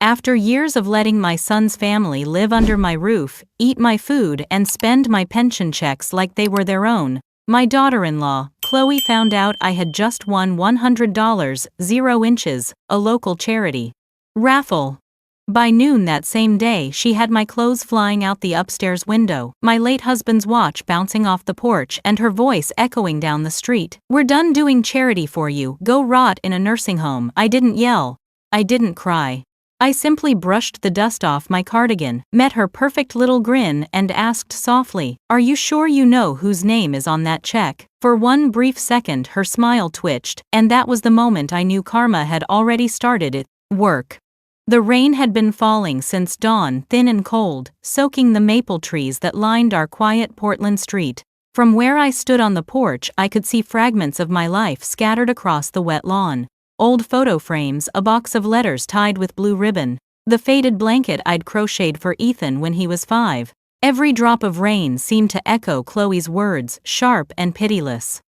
After years of letting my son's family live under my roof, eat my food and spend my pension checks like they were their own, my daughter-in-law, Chloe, found out I had just won $100, 0 inches, a local charity raffle. By noon that same day she had my clothes flying out the upstairs window, my late husband's watch bouncing off the porch and her voice echoing down the street. "We're done doing charity for you, go rot in a nursing home." I didn't yell. I didn't cry. I simply brushed the dust off my cardigan, met her perfect little grin and asked softly, "Are you sure you know whose name is on that check?" For one brief second her smile twitched, and that was the moment I knew karma had already started its work. The rain had been falling since dawn, thin and cold, soaking the maple trees that lined our quiet Portland street. From where I stood on the porch I could see fragments of my life scattered across the wet lawn. Old photo frames, a box of letters tied with blue ribbon, the faded blanket I'd crocheted for Ethan when he was 5. Every drop of rain seemed to echo Chloe's words, sharp and pitiless.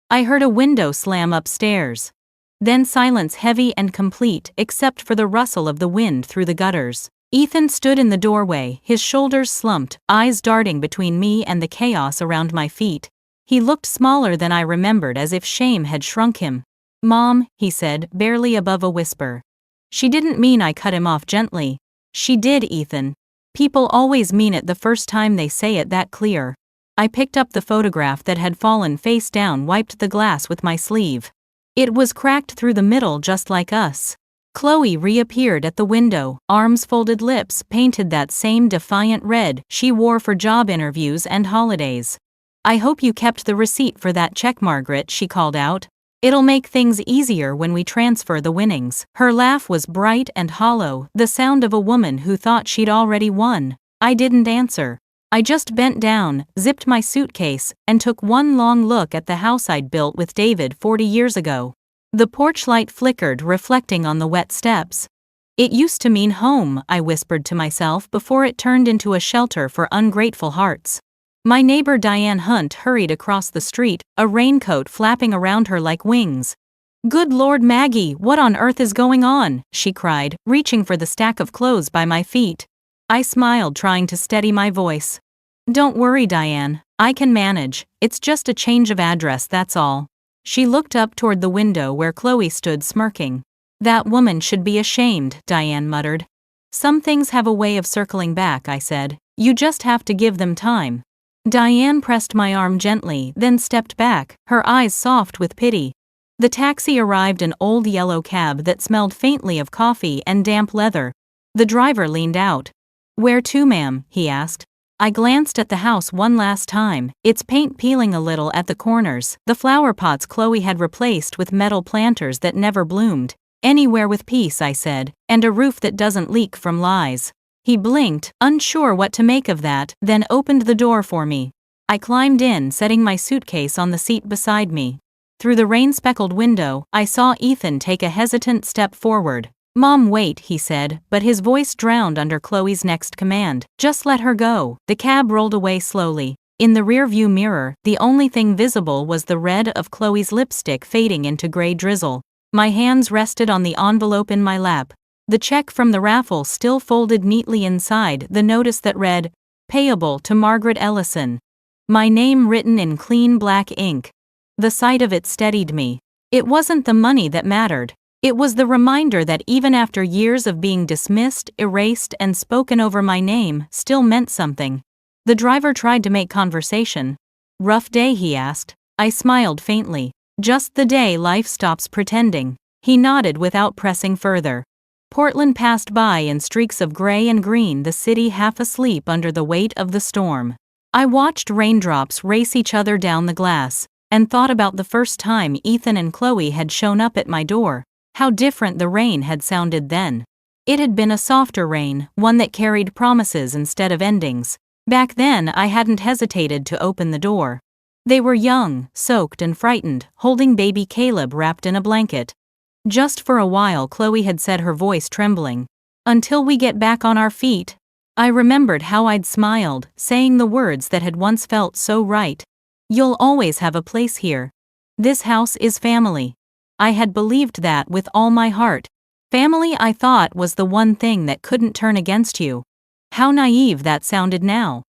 I heard a window slam upstairs. Then silence, heavy and complete, except for the rustle of the wind through the gutters. Ethan stood in the doorway, his shoulders slumped, eyes darting between me and the chaos around my feet. He looked smaller than I remembered, as if shame had shrunk him. "Mom," he said, barely above a whisper. She didn't mean I cut him off gently. She did, Ethan. People always mean it the first time they say it that clear. I picked up the photograph that had fallen face down, wiped the glass with my sleeve. It was cracked through the middle just like us. Chloe reappeared at the window, arms folded, lips painted that same defiant red she wore for job interviews and holidays. "I hope you kept the receipt for that check, Margaret," she called out. "It'll make things easier when we transfer the winnings." Her laugh was bright and hollow, the sound of a woman who thought she'd already won. I didn't answer. I just bent down, zipped my suitcase, and took one long look at the house I'd built with David 40 years ago. The porch light flickered, reflecting on the wet steps. "It used to mean home," I whispered to myself, before it turned into a shelter for ungrateful hearts. My neighbor Diane Hunt hurried across the street, a raincoat flapping around her like wings. "Good Lord, Maggie, what on earth is going on?" she cried, reaching for the stack of clothes by my feet. I smiled, trying to steady my voice. "Don't worry, Diane. I can manage. It's just a change of address, that's all." She looked up toward the window where Chloe stood smirking. "That woman should be ashamed," Diane muttered. "Some things have a way of circling back," I said. "You just have to give them time." Diane pressed my arm gently, then stepped back, her eyes soft with pity. The taxi arrived, an old yellow cab that smelled faintly of coffee and damp leather. The driver leaned out. "Where to, ma'am?" he asked. I glanced at the house one last time, its paint peeling a little at the corners, the flower pots Chloe had replaced with metal planters that never bloomed. "Anywhere with peace," I said, "and a roof that doesn't leak from lies." He blinked, unsure what to make of that, then opened the door for me. I climbed in, setting my suitcase on the seat beside me. Through the rain-speckled window, I saw Ethan take a hesitant step forward. "Mom, wait," he said, but his voice drowned under Chloe's next command. "Just let her go." The cab rolled away slowly. In the rearview mirror, the only thing visible was the red of Chloe's lipstick fading into gray drizzle. My hands rested on the envelope in my lap. The check from the raffle still folded neatly inside, the notice that read, "Payable to Margaret Ellison." My name written in clean black ink. The sight of it steadied me. It wasn't the money that mattered. It was the reminder that even after years of being dismissed, erased, and spoken over, my name still meant something. The driver tried to make conversation. "Rough day?" he asked. I smiled faintly. "Just the day life stops pretending." He nodded without pressing further. Portland passed by in streaks of gray and green, the city half asleep under the weight of the storm. I watched raindrops race each other down the glass, and thought about the first time Ethan and Chloe had shown up at my door. How different the rain had sounded then. It had been a softer rain, one that carried promises instead of endings. Back then I hadn't hesitated to open the door. They were young, soaked and frightened, holding baby Caleb wrapped in a blanket. "Just for a while," Chloe had said, her voice trembling. "Until we get back on our feet." I remembered how I'd smiled, saying the words that had once felt so right. "You'll always have a place here. This house is family." I had believed that with all my heart. Family I thought was the one thing that couldn't turn against you. How naive that sounded now.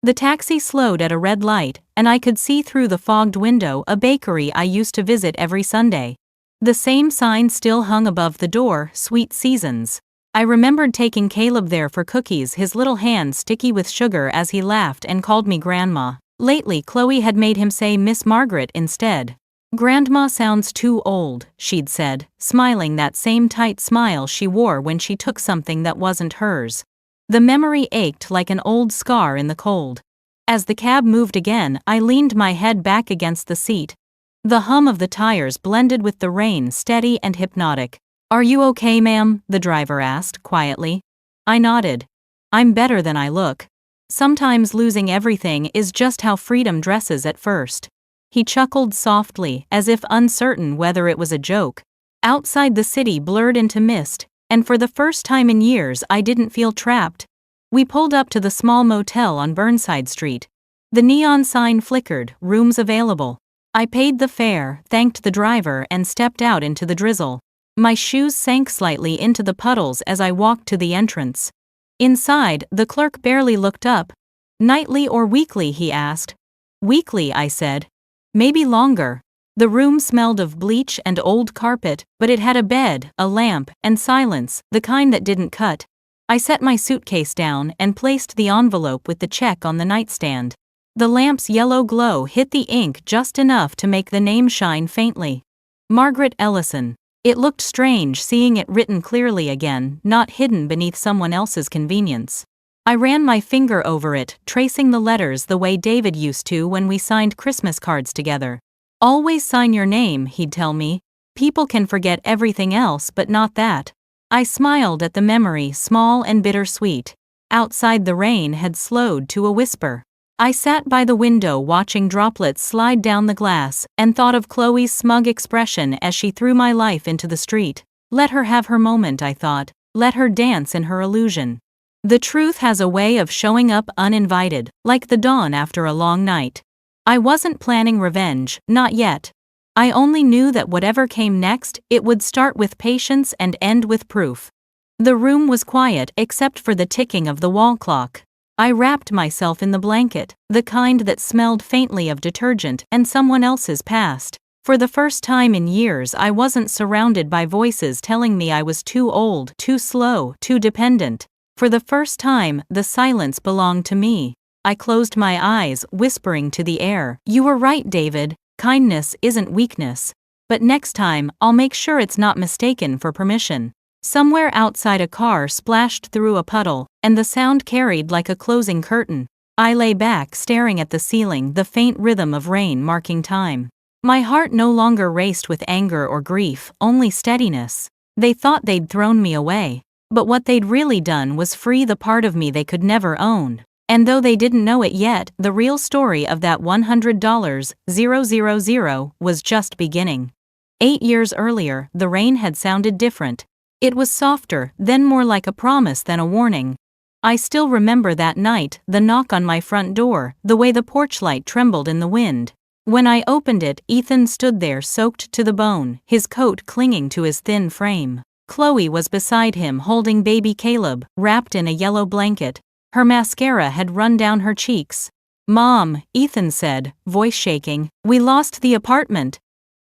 The taxi slowed at a red light, and I could see through the fogged window a bakery I used to visit every Sunday. The same sign still hung above the door, Sweet Seasons. I remembered taking Caleb there for cookies, his little hands sticky with sugar as he laughed and called me Grandma. Lately, Chloe had made him say Miss Margaret instead. Grandma sounds too old, she'd said, smiling that same tight smile she wore when she took something that wasn't hers. The memory ached like an old scar in the cold. As the cab moved again, I leaned my head back against the seat. The hum of the tires blended with the rain, steady and hypnotic. "Are you okay, ma'am?" the driver asked, quietly. I nodded. "I'm better than I look. Sometimes losing everything is just how freedom dresses at first." He chuckled softly, as if uncertain whether it was a joke. Outside, the city blurred into mist, and for the first time in years I didn't feel trapped. We pulled up to the small motel on Burnside Street. The neon sign flickered, rooms available. I paid the fare, thanked the driver, and stepped out into the drizzle. My shoes sank slightly into the puddles as I walked to the entrance. Inside, the clerk barely looked up. "Nightly or weekly?" he asked. "Weekly," I said. "Maybe longer." The room smelled of bleach and old carpet, but it had a bed, a lamp, and silence, the kind that didn't cut. I set my suitcase down and placed the envelope with the check on the nightstand. The lamp's yellow glow hit the ink just enough to make the name shine faintly. Margaret Ellison. It looked strange seeing it written clearly again, not hidden beneath someone else's convenience. I ran my finger over it, tracing the letters the way David used to when we signed Christmas cards together. "Always sign your name," he'd tell me. "People can forget everything else but not that." I smiled at the memory, small and bittersweet. Outside, the rain had slowed to a whisper. I sat by the window watching droplets slide down the glass and thought of Chloe's smug expression as she threw my life into the street. Let her have her moment, I thought. Let her dance in her illusion. The truth has a way of showing up uninvited, like the dawn after a long night. I wasn't planning revenge, not yet. I only knew that whatever came next, it would start with patience and end with proof. The room was quiet except for the ticking of the wall clock. I wrapped myself in the blanket, the kind that smelled faintly of detergent and someone else's past. For the first time in years, I wasn't surrounded by voices telling me I was too old, too slow, too dependent. For the first time, the silence belonged to me. I closed my eyes, whispering to the air, "You were right, David. Kindness isn't weakness. But next time, I'll make sure it's not mistaken for permission." Somewhere outside, a car splashed through a puddle, and the sound carried like a closing curtain. I lay back, staring at the ceiling, the faint rhythm of rain marking time. My heart no longer raced with anger or grief, only steadiness. They thought they'd thrown me away. But what they'd really done was free the part of me they could never own. And though they didn't know it yet, the real story of that $100,000 was just beginning. 8 years earlier, the rain had sounded different. It was softer, then more like a promise than a warning. I still remember that night, the knock on my front door, the way the porch light trembled in the wind. When I opened it, Ethan stood there soaked to the bone, his coat clinging to his thin frame. Chloe was beside him holding baby Caleb, wrapped in a yellow blanket. Her mascara had run down her cheeks. "Mom," Ethan said, voice shaking, "we lost the apartment.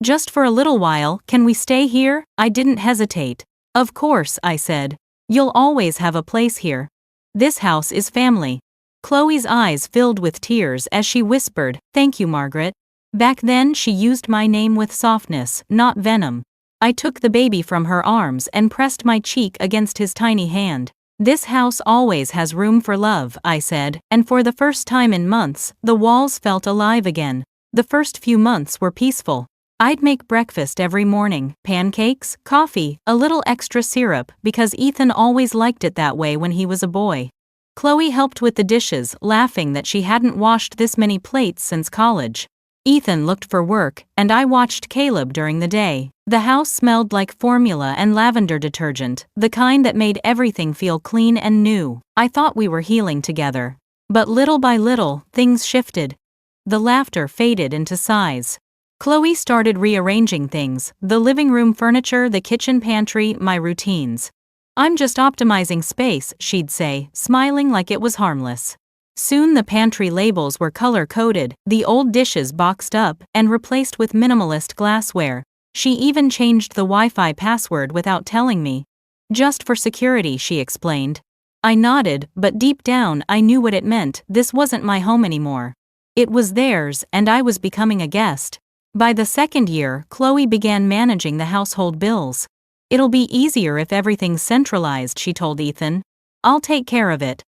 Just for a little while, can we stay here?" I didn't hesitate. "Of course," I said. "You'll always have a place here. This house is family." Chloe's eyes filled with tears as she whispered, "Thank you, Margaret." Back then she used my name with softness, not venom. I took the baby from her arms and pressed my cheek against his tiny hand. "This house always has room for love," I said, and for the first time in months, the walls felt alive again. The first few months were peaceful. I'd make breakfast every morning, pancakes, coffee, a little extra syrup, because Ethan always liked it that way when he was a boy. Chloe helped with the dishes, laughing that she hadn't washed this many plates since college. Ethan looked for work, and I watched Caleb during the day. The house smelled like formula and lavender detergent, the kind that made everything feel clean and new. I thought we were healing together. But little by little, things shifted. The laughter faded into sighs. Chloe started rearranging things, the living room furniture, the kitchen pantry, my routines. I'm just optimizing space, she'd say, smiling like it was harmless. Soon the pantry labels were color-coded, the old dishes boxed up and replaced with minimalist glassware. She even changed the Wi-Fi password without telling me. Just for security, she explained. I nodded, but deep down I knew what it meant. This wasn't my home anymore. It was theirs, and I was becoming a guest. By the second year, Chloe began managing the household bills. It'll be easier if everything's centralized, she told Ethan. I'll take care of it.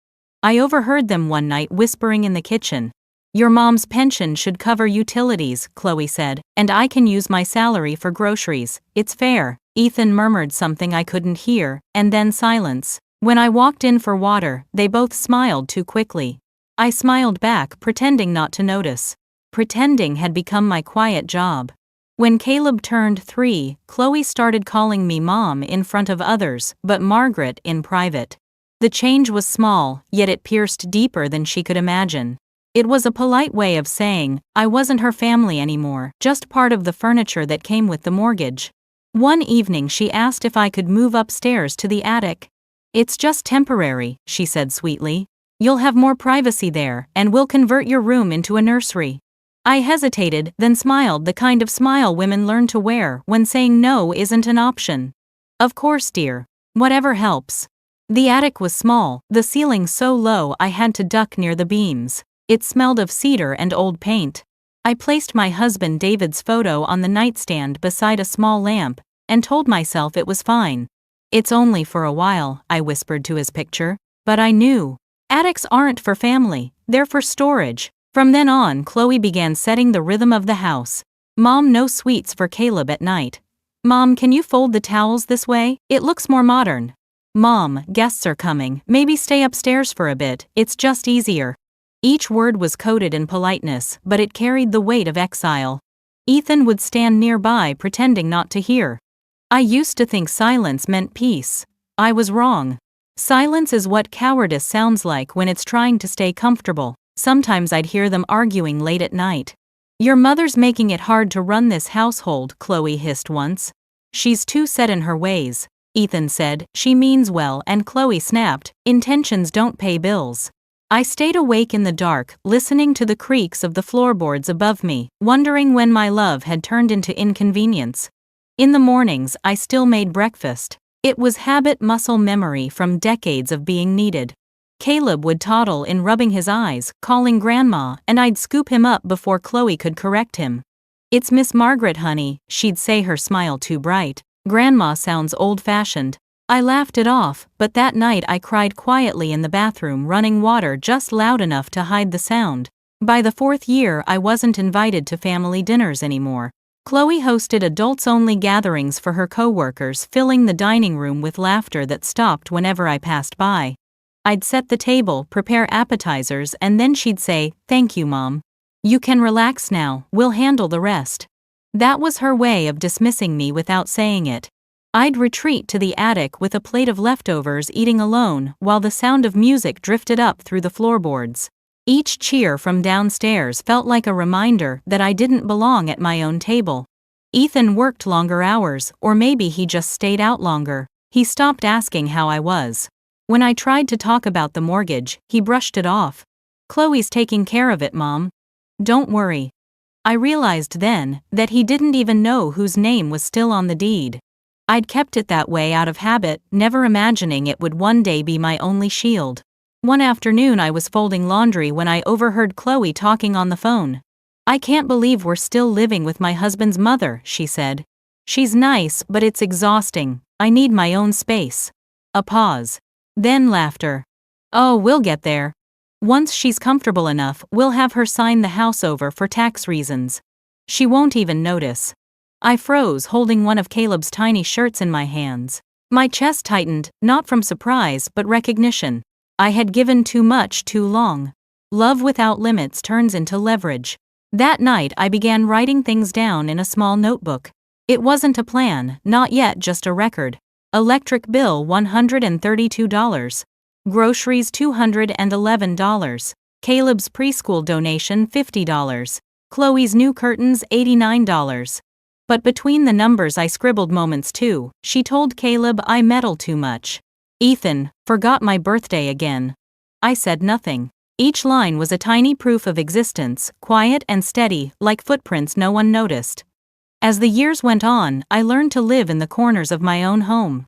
I overheard them one night whispering in the kitchen. Your mom's pension should cover utilities, Chloe said, and I can use my salary for groceries. It's fair. Ethan murmured something I couldn't hear, and then silence. When I walked in for water, they both smiled too quickly. I smiled back, pretending not to notice. Pretending had become my quiet job. When Caleb turned 3, Chloe started calling me Mom in front of others, but Margaret in private. The change was small, yet it pierced deeper than she could imagine. It was a polite way of saying, I wasn't her family anymore, just part of the furniture that came with the mortgage. One evening she asked if I could move upstairs to the attic. It's just temporary, she said sweetly. You'll have more privacy there, and we'll convert your room into a nursery. I hesitated, then smiled, the kind of smile women learn to wear when saying no isn't an option. Of course, dear. Whatever helps. The attic was small, the ceiling so low I had to duck near the beams. It smelled of cedar and old paint. I placed my husband David's photo on the nightstand beside a small lamp, and told myself it was fine. It's only for a while, I whispered to his picture. But I knew. Attics aren't for family, they're for storage. From then on, Chloe began setting the rhythm of the house. Mom, no sweets for Caleb at night. Mom, can you fold the towels this way? It looks more modern. Mom, guests are coming, maybe stay upstairs for a bit, it's just easier. Each word was coded in politeness, but it carried the weight of exile. Ethan would stand nearby pretending not to hear. I used to think silence meant peace. I was wrong. Silence is what cowardice sounds like when it's trying to stay comfortable. Sometimes I'd hear them arguing late at night. Your mother's making it hard to run this household, Chloe hissed once. She's too set in her ways, Ethan said. She means well, and Chloe snapped. Intentions don't pay bills. I stayed awake in the dark, listening to the creaks of the floorboards above me, wondering when my love had turned into inconvenience. In the mornings, I still made breakfast. It was habit, muscle memory from decades of being needed. Caleb would toddle in, rubbing his eyes, calling Grandma, and I'd scoop him up before Chloe could correct him. It's Miss Margaret, honey, she'd say, her smile too bright. Grandma sounds old-fashioned. I laughed it off, but that night I cried quietly in the bathroom, running water just loud enough to hide the sound. By the 4th year, I wasn't invited to family dinners anymore. Chloe hosted adults-only gatherings for her co-workers, filling the dining room with laughter that stopped whenever I passed by. I'd set the table, prepare appetizers, and then she'd say, "Thank you, Mom. You can relax now, we'll handle the rest." That was her way of dismissing me without saying it. I'd retreat to the attic with a plate of leftovers, eating alone, while the sound of music drifted up through the floorboards. Each cheer from downstairs felt like a reminder that I didn't belong at my own table. Ethan worked longer hours, or maybe he just stayed out longer. He stopped asking how I was. When I tried to talk about the mortgage, he brushed it off. Chloe's taking care of it, Mom. Don't worry. I realized then that he didn't even know whose name was still on the deed. I'd kept it that way out of habit, never imagining it would one day be my only shield. One afternoon I was folding laundry when I overheard Chloe talking on the phone. I can't believe we're still living with my husband's mother, she said. She's nice, but it's exhausting. I need my own space. A pause. Then laughter. Oh, we'll get there. Once she's comfortable enough, we'll have her sign the house over for tax reasons. She won't even notice. I froze, holding one of Caleb's tiny shirts in my hands. My chest tightened, not from surprise but recognition. I had given too much too long. Love without limits turns into leverage. That night I began writing things down in a small notebook. It wasn't a plan, not yet, just a record. Electric bill $132. Groceries $211. Caleb's preschool donation $50. Chloe's new curtains $89. But between the numbers I scribbled moments too. She told Caleb I meddle too much. Ethan, forgot my birthday again. I said nothing. Each line was a tiny proof of existence, quiet and steady, like footprints no one noticed. As the years went on, I learned to live in the corners of my own home.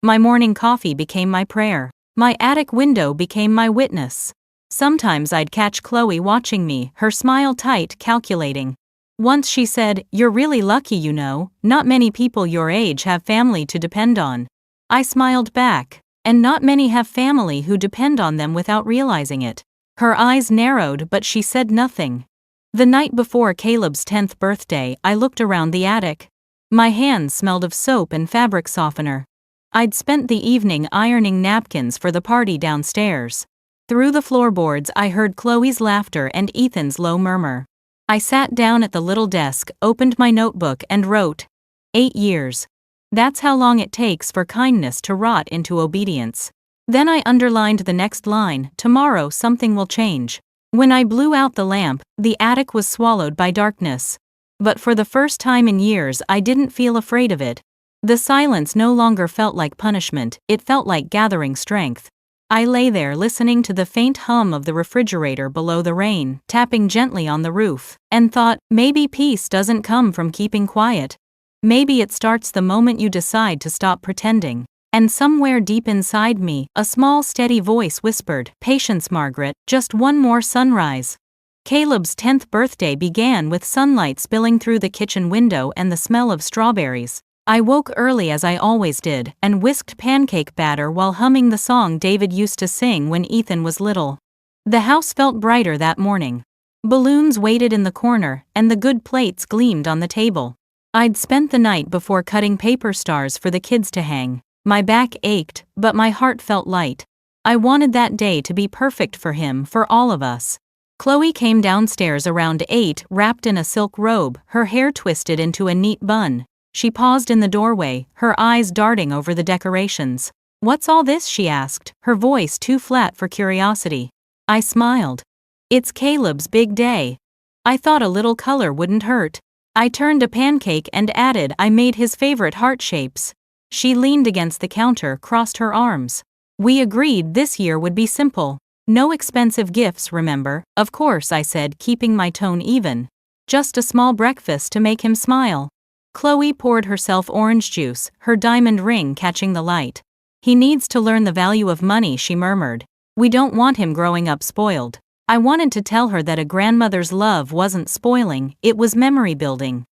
My morning coffee became my prayer. My attic window became my witness. Sometimes I'd catch Chloe watching me, her smile tight, calculating. Once she said, "You're really lucky, you know, not many people your age have family to depend on." I smiled back, and not many have family who depend on them without realizing it. Her eyes narrowed, but she said nothing. The night before Caleb's 10th birthday, I looked around the attic. My hands smelled of soap and fabric softener. I'd spent the evening ironing napkins for the party downstairs. Through the floorboards I heard Chloe's laughter and Ethan's low murmur. I sat down at the little desk, opened my notebook and wrote, 8 years. That's how long it takes for kindness to rot into obedience. Then I underlined the next line, tomorrow something will change. When I blew out the lamp, the attic was swallowed by darkness. But for the first time in years I didn't feel afraid of it. The silence no longer felt like punishment, it felt like gathering strength. I lay there listening to the faint hum of the refrigerator below the rain, tapping gently on the roof, and thought, maybe peace doesn't come from keeping quiet. Maybe it starts the moment you decide to stop pretending. And somewhere deep inside me, a small steady voice whispered, "Patience, Margaret, just one more sunrise." Caleb's 10th birthday began with sunlight spilling through the kitchen window and the smell of strawberries. I woke early as I always did, and whisked pancake batter while humming the song David used to sing when Ethan was little. The house felt brighter that morning. Balloons waited in the corner, and the good plates gleamed on the table. I'd spent the night before cutting paper stars for the kids to hang. My back ached, but my heart felt light. I wanted that day to be perfect for him, for all of us. Chloe came downstairs around 8, wrapped in a silk robe, her hair twisted into a neat bun. She paused in the doorway, her eyes darting over the decorations. "What's all this?" she asked, her voice too flat for curiosity. I smiled. "It's Caleb's big day. I thought a little color wouldn't hurt." I turned a pancake and added I made his favorite heart shapes. She leaned against the counter, crossed her arms. "We agreed this year would be simple. No expensive gifts, remember?" "Of course," I said, keeping my tone even. "Just a small breakfast to make him smile." Chloe poured herself orange juice, her diamond ring catching the light. "He needs to learn the value of money," she murmured. "We don't want him growing up spoiled." I wanted to tell her that a grandmother's love wasn't spoiling, it was memory building.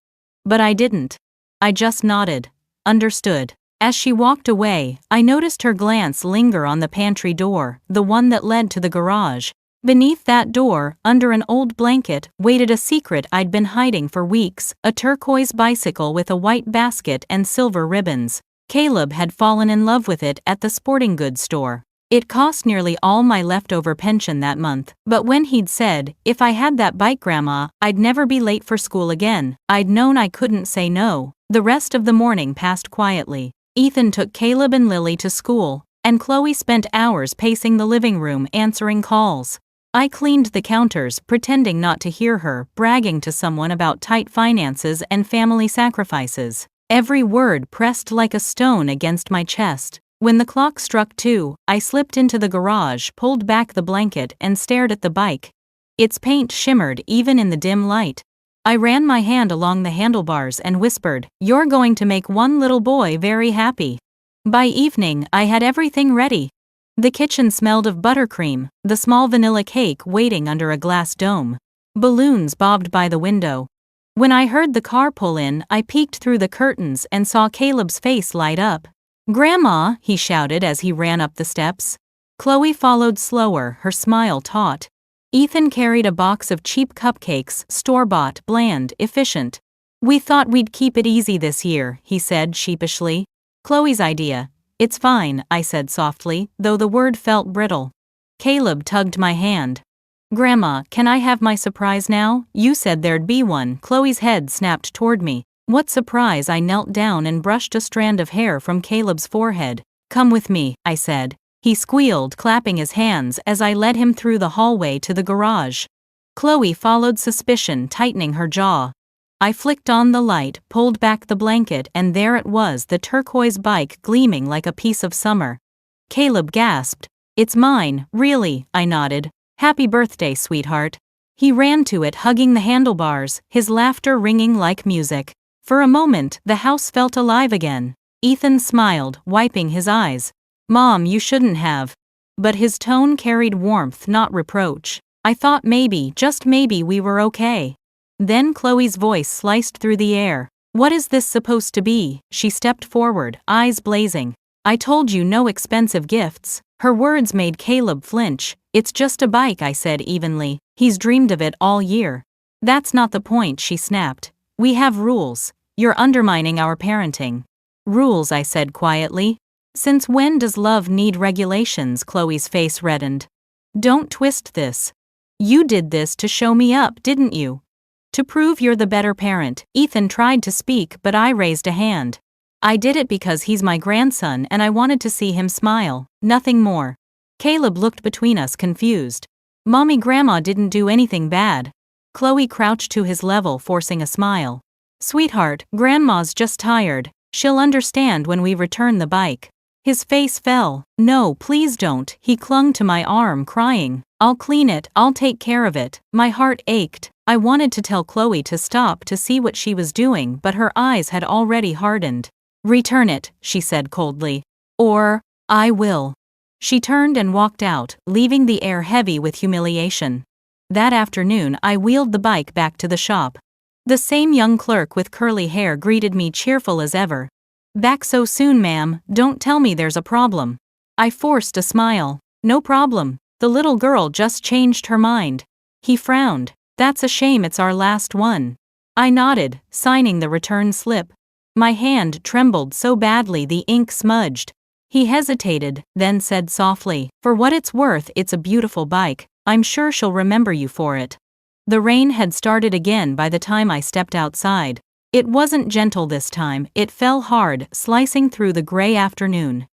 But I didn't. I just nodded. Understood. As she walked away, I noticed her glance linger on the pantry door, the one that led to the garage. Beneath that door, under an old blanket, waited a secret I'd been hiding for weeks, a turquoise bicycle with a white basket and silver ribbons. Caleb had fallen in love with it at the sporting goods store. It cost nearly all my leftover pension that month, but when he'd said, "If I had that bike, Grandma, I'd never be late for school again," I'd known I couldn't say no. The rest of the morning passed quietly. Ethan took Caleb and Lily to school, and Chloe spent hours pacing the living room answering calls. I cleaned the counters, pretending not to hear her, bragging to someone about tight finances and family sacrifices. Every word pressed like a stone against my chest. When the clock struck 2, I slipped into the garage, pulled back the blanket, and stared at the bike. Its paint shimmered even in the dim light. I ran my hand along the handlebars and whispered, "You're going to make one little boy very happy." By evening, I had everything ready. The kitchen smelled of buttercream, the small vanilla cake waiting under a glass dome. Balloons bobbed by the window. When I heard the car pull in, I peeked through the curtains and saw Caleb's face light up. "Grandma," he shouted as he ran up the steps. Chloe followed slower, her smile taut. Ethan carried a box of cheap cupcakes, store-bought, bland, efficient. "We thought we'd keep it easy this year," he said sheepishly. "Chloe's idea." "It's fine," I said softly, though the word felt brittle. Caleb tugged my hand. "Grandma, can I have my surprise now? You said there'd be one." Chloe's head snapped toward me. "What surprise?" I knelt down and brushed a strand of hair from Caleb's forehead. "Come with me," I said. He squealed, clapping his hands as I led him through the hallway to the garage. Chloe followed suspicion, tightening her jaw. I flicked on the light, pulled back the blanket, and there it was, the turquoise bike gleaming like a piece of summer. Caleb gasped. "It's mine, really," I nodded. "Happy birthday, sweetheart." He ran to it, hugging the handlebars, his laughter ringing like music. For a moment, the house felt alive again. Ethan smiled, wiping his eyes. "Mom, you shouldn't have." But his tone carried warmth, not reproach. "I thought maybe, just maybe, we were okay." Then Chloe's voice sliced through the air. "What is this supposed to be?" She stepped forward, eyes blazing. "I told you, no expensive gifts." Her words made Caleb flinch. "It's just a bike," I said evenly. "He's dreamed of it all year." "That's not the point," she snapped. "We have rules. You're undermining our parenting." "Rules," I said quietly. "Since when does love need regulations?" Chloe's face reddened. "Don't twist this. You did this to show me up, didn't you? To prove you're the better parent." Ethan tried to speak, but I raised a hand. "I did it because he's my grandson and I wanted to see him smile, nothing more." Caleb looked between us, confused. "Mommy, Grandma didn't do anything bad." Chloe crouched to his level, forcing a smile. "Sweetheart, Grandma's just tired. She'll understand when we return the bike." His face fell. "No, please don't." He clung to my arm, crying. "I'll clean it, I'll take care of it." My heart ached. I wanted to tell Chloe to stop, to see what she was doing, but her eyes had already hardened. "Return it," she said coldly. "Or I will." She turned and walked out, leaving the air heavy with humiliation. That afternoon, I wheeled the bike back to the shop. The same young clerk with curly hair greeted me, cheerful as ever. "Back so soon, ma'am? Don't tell me there's a problem." I forced a smile. "No problem. The little girl just changed her mind." He frowned. "That's a shame, it's our last one." I nodded, signing the return slip. My hand trembled so badly the ink smudged. He hesitated, then said softly, "For what it's worth, it's a beautiful bike. I'm sure she'll remember you for it." The rain had started again by the time I stepped outside. It wasn't gentle this time, it fell hard, slicing through the gray afternoon.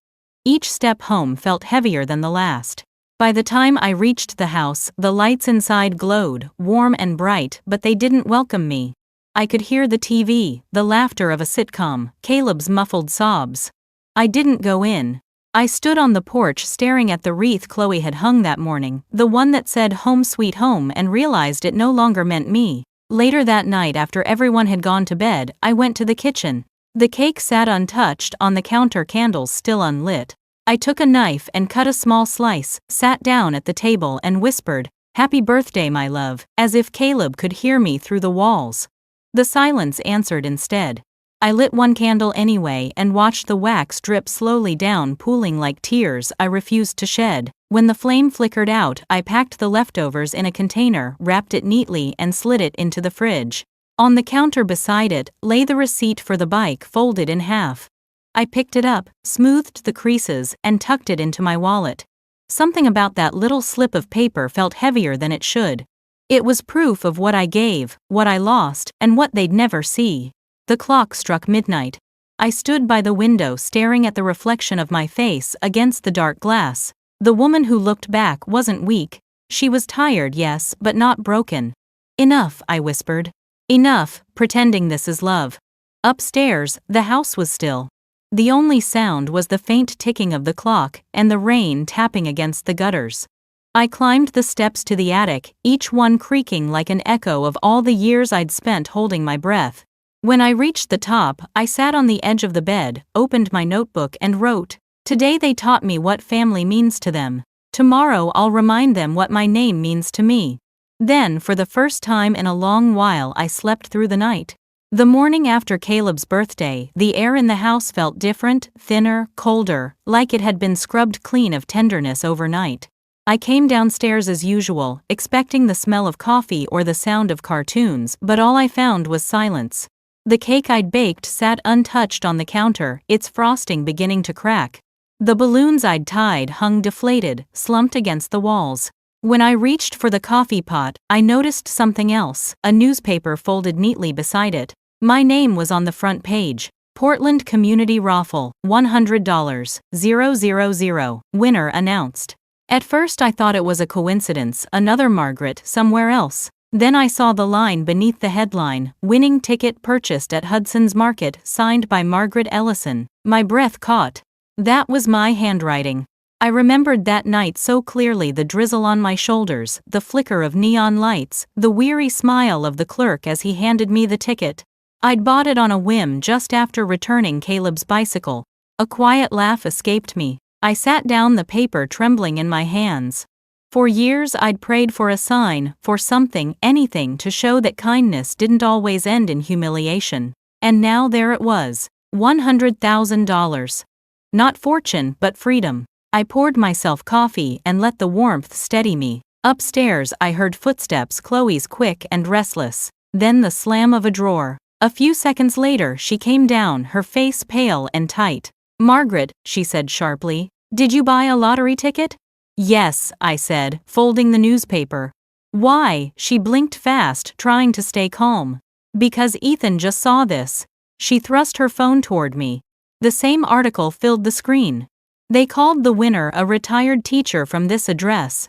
Each step home felt heavier than the last. By the time I reached the house, the lights inside glowed, warm and bright, but they didn't welcome me. I could hear the TV, the laughter of a sitcom, Caleb's muffled sobs. I didn't go in. I stood on the porch staring at the wreath Chloe had hung that morning, the one that said "Home Sweet Home," and realized it no longer meant me. Later that night, after everyone had gone to bed, I went to the kitchen. The cake sat untouched on the counter, candles still unlit. I took a knife and cut a small slice, sat down at the table and whispered, "Happy birthday, my love," as if Caleb could hear me through the walls. The silence answered instead. I lit one candle anyway and watched the wax drip slowly down, pooling like tears I refused to shed. When the flame flickered out, I packed the leftovers in a container, wrapped it neatly, and slid it into the fridge. On the counter beside it lay the receipt for the bike, folded in half. I picked it up, smoothed the creases, and tucked it into my wallet. Something about that little slip of paper felt heavier than it should. It was proof of what I gave, what I lost, and what they'd never see. The clock struck midnight. I stood by the window staring at the reflection of my face against the dark glass. The woman who looked back wasn't weak. She was tired, yes, but not broken. "Enough," I whispered. "Enough, pretending this is love." Upstairs, the house was still. The only sound was the faint ticking of the clock and the rain tapping against the gutters. I climbed the steps to the attic, each one creaking like an echo of all the years I'd spent holding my breath. When I reached the top, I sat on the edge of the bed, opened my notebook and wrote, "Today they taught me what family means to them. Tomorrow I'll remind them what my name means to me." Then, for the first time in a long while, I slept through the night. The morning after Caleb's birthday, the air in the house felt different, thinner, colder, like it had been scrubbed clean of tenderness overnight. I came downstairs as usual, expecting the smell of coffee or the sound of cartoons, but all I found was silence. The cake I'd baked sat untouched on the counter, its frosting beginning to crack. The balloons I'd tied hung deflated, slumped against the walls. When I reached for the coffee pot, I noticed something else, a newspaper folded neatly beside it. My name was on the front page. Portland Community Raffle, $100, 000, winner announced. At first I thought it was a coincidence, another Margaret somewhere else. Then I saw the line beneath the headline, "Winning ticket purchased at Hudson's Market, signed by Margaret Ellison." My breath caught. That was my handwriting. I remembered that night so clearly, the drizzle on my shoulders, the flicker of neon lights, the weary smile of the clerk as he handed me the ticket. I'd bought it on a whim just after returning Caleb's bicycle. A quiet laugh escaped me. I sat down, the paper trembling in my hands. For years I'd prayed for a sign, for something, anything to show that kindness didn't always end in humiliation. And now there it was. $100,000. Not fortune, but freedom. I poured myself coffee and let the warmth steady me. Upstairs I heard footsteps, Chloe's quick and restless. Then the slam of a drawer. A few seconds later she came down, her face pale and tight. "Margaret," she said sharply, "did you buy a lottery ticket?" "Yes," I said, folding the newspaper. "Why?" She blinked fast, trying to stay calm. "Because Ethan just saw this." She thrust her phone toward me. The same article filled the screen. "They called the winner a retired teacher from this address."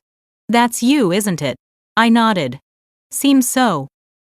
"That's you, isn't it?" I nodded. "Seems so."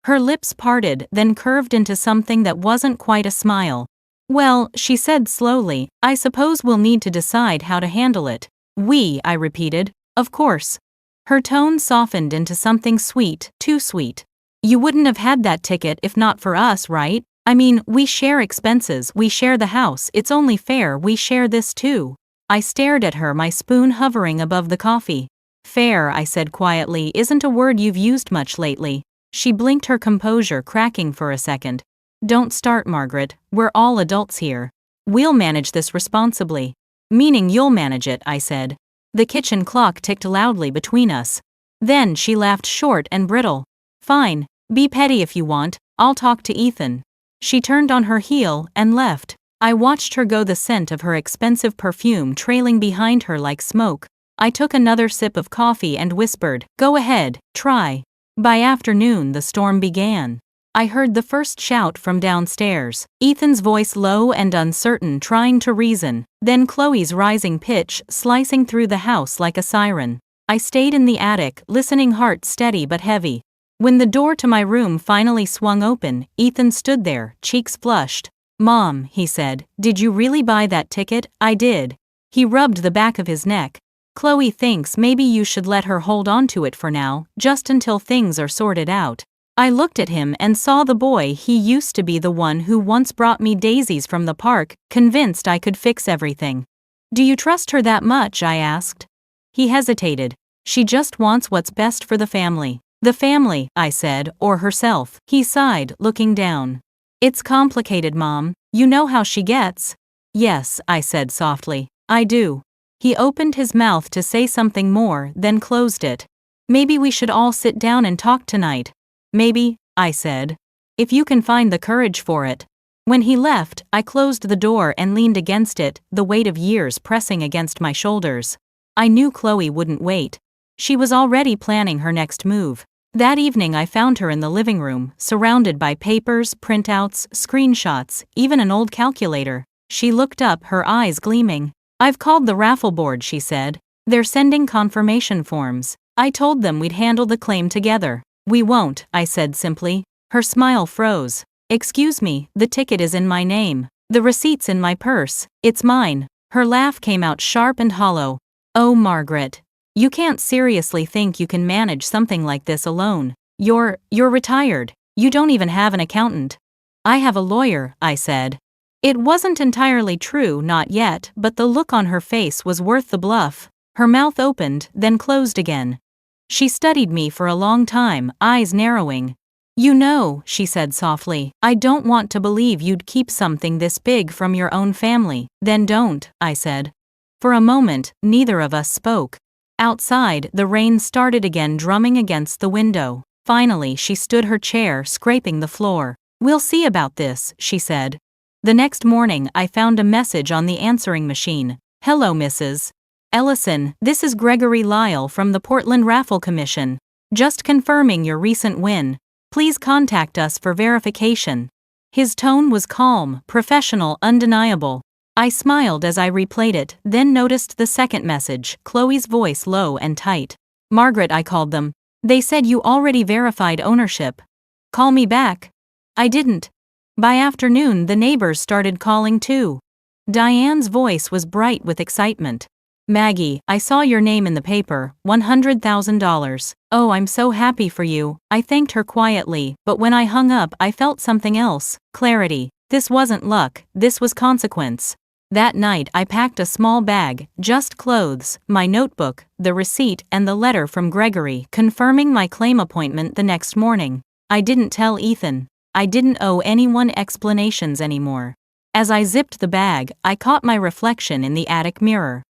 Her lips parted, then curved into something that wasn't quite a smile. "Well," she said slowly, "I suppose we'll need to decide how to handle it." "We," I repeated. "Of course." Her tone softened into something sweet, too sweet. "You wouldn't have had that ticket if not for us, right? I mean, we share expenses, we share the house, it's only fair we share this too." I stared at her, my spoon hovering above the coffee. "Fair," I said quietly, "isn't a word you've used much lately." She blinked, her composure cracking for a second. "Don't start, Margaret, we're all adults here. We'll manage this responsibly." "Meaning you'll manage it," I said. The kitchen clock ticked loudly between us. Then she laughed, short and brittle. "Fine, be petty if you want, I'll talk to Ethan." She turned on her heel and left. I watched her go, the scent of her expensive perfume trailing behind her like smoke. I took another sip of coffee and whispered, "Go ahead, try." By afternoon the storm began. I heard the first shout from downstairs, Ethan's voice low and uncertain, trying to reason, then Chloe's rising pitch slicing through the house like a siren. I stayed in the attic, listening, heart steady but heavy. When the door to my room finally swung open, Ethan stood there, cheeks flushed. "Mom," he said, "did you really buy that ticket?" "I did." He rubbed the back of his neck. "Chloe thinks maybe you should let her hold on to it for now, just until things are sorted out." I looked at him and saw the boy he used to be, the one who once brought me daisies from the park, convinced I could fix everything. "Do you trust her that much?" I asked. He hesitated. "She just wants what's best for the family." "The family," I said, "or herself?" He sighed, looking down. "It's complicated, Mom. You know how she gets." "Yes," I said softly, "I do." He opened his mouth to say something more, then closed it. "Maybe we should all sit down and talk tonight." "Maybe," I said. "If you can find the courage for it." When he left, I closed the door and leaned against it, the weight of years pressing against my shoulders. I knew Chloe wouldn't wait. She was already planning her next move. That evening I found her in the living room, surrounded by papers, printouts, screenshots, even an old calculator. She looked up, her eyes gleaming. "I've called the raffle board," she said. "They're sending confirmation forms. I told them we'd handle the claim together." "We won't," I said simply. Her smile froze. "Excuse me, the ticket is in my name. The receipt's in my purse. It's mine." Her laugh came out sharp and hollow. "Oh, Margaret. You can't seriously think you can manage something like this alone. You're retired. You don't even have an accountant." "I have a lawyer," I said. It wasn't entirely true, not yet, but the look on her face was worth the bluff. Her mouth opened, then closed again. She studied me for a long time, eyes narrowing. "You know," she said softly, "I don't want to believe you'd keep something this big from your own family." "Then don't," I said. For a moment, neither of us spoke. Outside, the rain started again, drumming against the window. Finally, she stood, her chair scraping the floor. "We'll see about this," she said. The next morning, I found a message on the answering machine. "Hello, Mrs. Ellison, this is Gregory Lyle from the Portland Raffle Commission. Just confirming your recent win. Please contact us for verification." His tone was calm, professional, undeniable. I smiled as I replayed it, then noticed the second message, Chloe's voice low and tight. "Margaret," I called them. They said you already verified ownership. Call me back. I didn't. By afternoon, the neighbors started calling too. Diane's voice was bright with excitement. Maggie, I saw your name in the paper, $100,000. Oh, I'm so happy for you. I thanked her quietly, but when I hung up, I felt something else, clarity. This wasn't luck, this was consequence. That night, I packed a small bag, just clothes, my notebook, the receipt, and the letter from Gregory confirming my claim appointment the next morning. I didn't tell Ethan. I didn't owe anyone explanations anymore. As I zipped the bag, I caught my reflection in the attic mirror.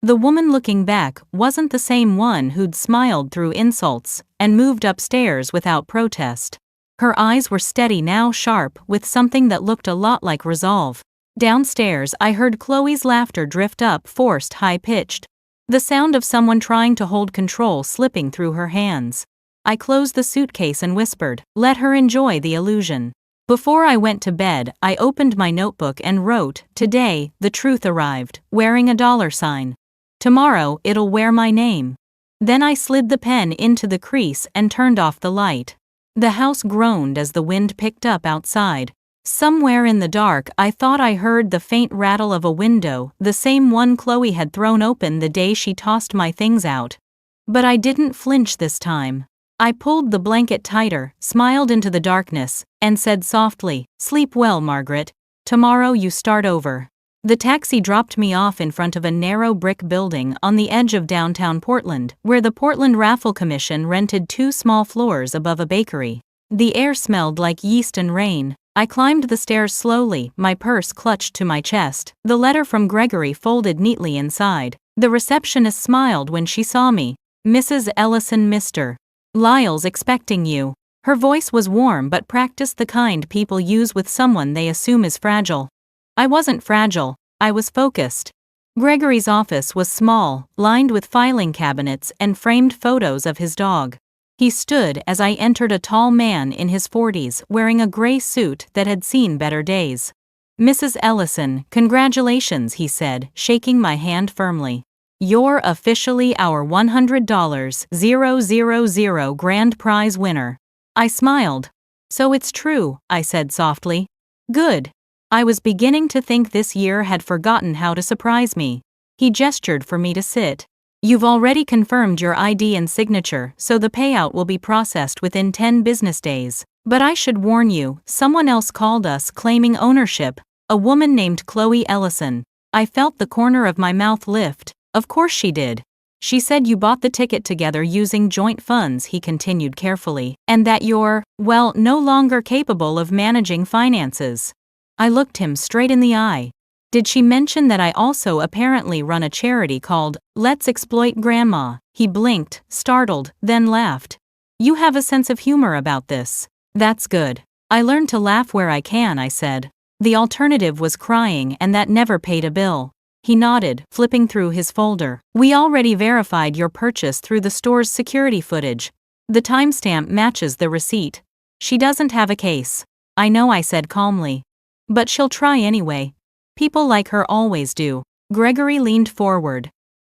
The woman looking back wasn't the same one who'd smiled through insults and moved upstairs without protest. Her eyes were steady now, sharp, with something that looked a lot like resolve. Downstairs, I heard Chloe's laughter drift up, forced, high-pitched. The sound of someone trying to hold control slipping through her hands. I closed the suitcase and whispered, "Let her enjoy the illusion." Before I went to bed, I opened my notebook and wrote, "Today, the truth arrived, wearing a $sign. Tomorrow, it'll wear my name." Then I slid the pen into the crease and turned off the light. The house groaned as the wind picked up outside. Somewhere in the dark, I thought I heard the faint rattle of a window, the same one Chloe had thrown open the day she tossed my things out. But I didn't flinch this time. I pulled the blanket tighter, smiled into the darkness, and said softly, "Sleep well, Margaret. Tomorrow you start over." The taxi dropped me off in front of a narrow brick building on the edge of downtown Portland, where the Portland Raffle Commission rented 2 small floors above a bakery. The air smelled like yeast and rain. I climbed the stairs slowly, my purse clutched to my chest, the letter from Gregory folded neatly inside. The receptionist smiled when she saw me. "Mrs. Ellison, Mr. Lyle's expecting you." Her voice was warm but practiced, the kind people use with someone they assume is fragile. I wasn't fragile, I was focused. Gregory's office was small, lined with filing cabinets and framed photos of his dog. He stood as I entered, a tall man in his 40s, wearing a gray suit that had seen better days. "Mrs. Ellison, congratulations," he said, shaking my hand firmly. "You're officially our $100,000 grand prize winner." I smiled. "So it's true," I said softly. "Good." I was beginning to think this year had forgotten how to surprise me. He gestured for me to sit. "You've already confirmed your ID and signature, so the payout will be processed within 10 business days. But I should warn you, someone else called us claiming ownership, a woman named Chloe Ellison." I felt the corner of my mouth lift. "Of course she did. She said you bought the ticket together using joint funds," he continued carefully, "and that you're, well, no longer capable of managing finances." I looked him straight in the eye. "Did she mention that I also apparently run a charity called Let's Exploit Grandma?" He blinked, startled, then laughed. "You have a sense of humor about this. That's good. I learned to laugh where I can," I said. "The alternative was crying, and that never paid a bill." He nodded, flipping through his folder. "We already verified your purchase through the store's security footage. The timestamp matches the receipt. She doesn't have a case." "I know," I said calmly. "But she'll try anyway. People like her always do." Gregory leaned forward.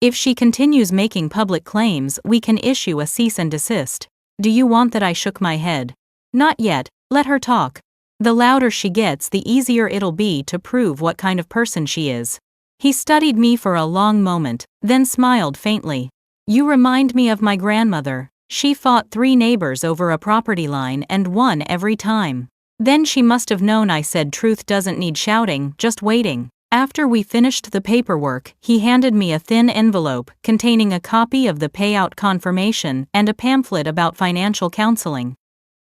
"If she continues making public claims, we can issue a cease and desist." "Do you want that?" I shook my head. "Not yet, let her talk. The louder she gets, the easier it'll be to prove what kind of person she is." He studied me for a long moment, then smiled faintly. "You remind me of my grandmother. She fought 3 neighbors over a property line and won every time." "Then she must have known," I said. "Truth doesn't need shouting, just waiting." After we finished the paperwork, he handed me a thin envelope containing a copy of the payout confirmation and a pamphlet about financial counseling.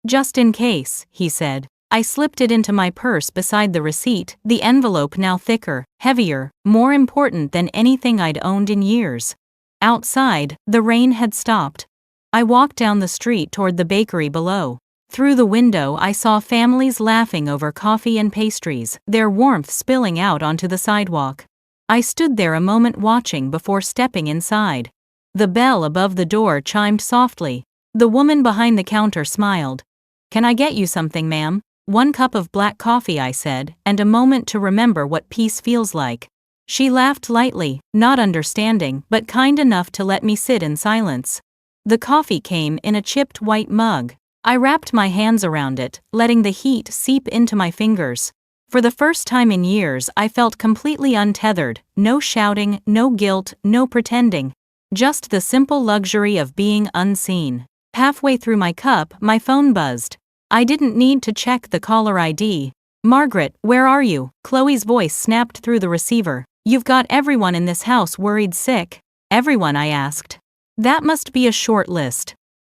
"Just in case," he said. I slipped it into my purse beside the receipt, the envelope now thicker, heavier, more important than anything I'd owned in years. Outside, the rain had stopped. I walked down the street toward the bakery below. Through the window, I saw families laughing over coffee and pastries, their warmth spilling out onto the sidewalk. I stood there a moment watching before stepping inside. The bell above the door chimed softly. The woman behind the counter smiled. "Can I get you something, ma'am?" "1 cup of black coffee," I said, and a moment to remember what peace feels like. She laughed lightly, not understanding, but kind enough to let me sit in silence. The coffee came in a chipped white mug. I wrapped my hands around it, letting the heat seep into my fingers. For the first time in years, I felt completely untethered, no shouting, no guilt, no pretending. Just the simple luxury of being unseen. Halfway through my cup, my phone buzzed. I didn't need to check the caller ID. "Margaret, where are you?" Chloe's voice snapped through the receiver. "You've got everyone in this house worried sick." "Everyone?" I asked. "That must be a short list."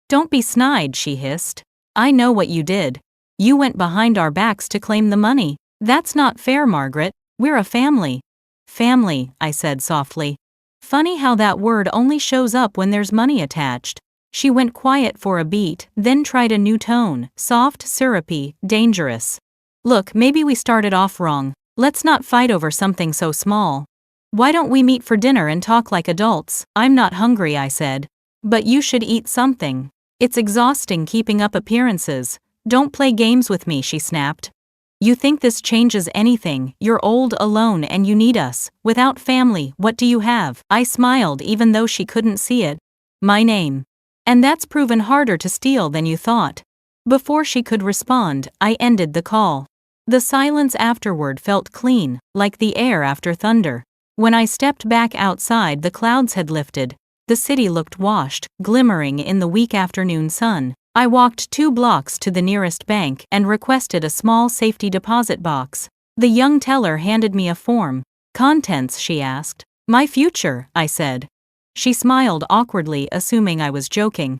"Don't be snide," she hissed. "I know what you did. You went behind our backs to claim the money. That's not fair, Margaret. We're a family." "Family," I said softly. Funny how that word only shows up when there's money attached. She went quiet for a beat, then tried a new tone, soft, syrupy, dangerous. "Look, maybe we started off wrong. Let's not fight over something so small. Why don't we meet for dinner and talk like adults?" "I'm not hungry," I said. "But you should eat something. It's exhausting keeping up appearances." "Don't play games with me," she snapped. "You think this changes anything? You're old, alone, and you need us. Without family, what do you have?" I smiled even though she couldn't see it. "My name. And that's proven harder to steal than you thought." Before she could respond, I ended the call. The silence afterward felt clean, like the air after thunder. When I stepped back outside, the clouds had lifted. The city looked washed, glimmering in the weak afternoon sun. I walked 2 blocks to the nearest bank and requested a small safety deposit box. The young teller handed me a form. "Contents?" she asked. "My future," I said. She smiled awkwardly, assuming I was joking.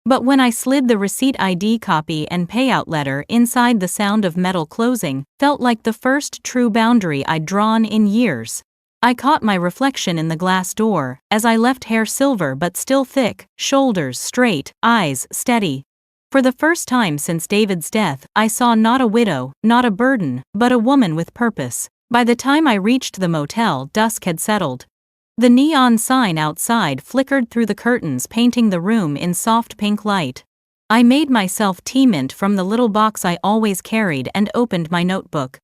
But when I slid the receipt, ID copy, and payout letter inside, the sound of metal closing felt like the first true boundary I'd drawn in years. I caught my reflection in the glass door, as I left, hair silver but still thick, shoulders straight, eyes steady. For the first time since David's death, I saw not a widow, not a burden, but a woman with purpose. By the time I reached the motel, dusk had settled. The neon sign outside flickered through the curtains, painting the room in soft pink light. I made myself tea mint from the little box I always carried and opened my notebook.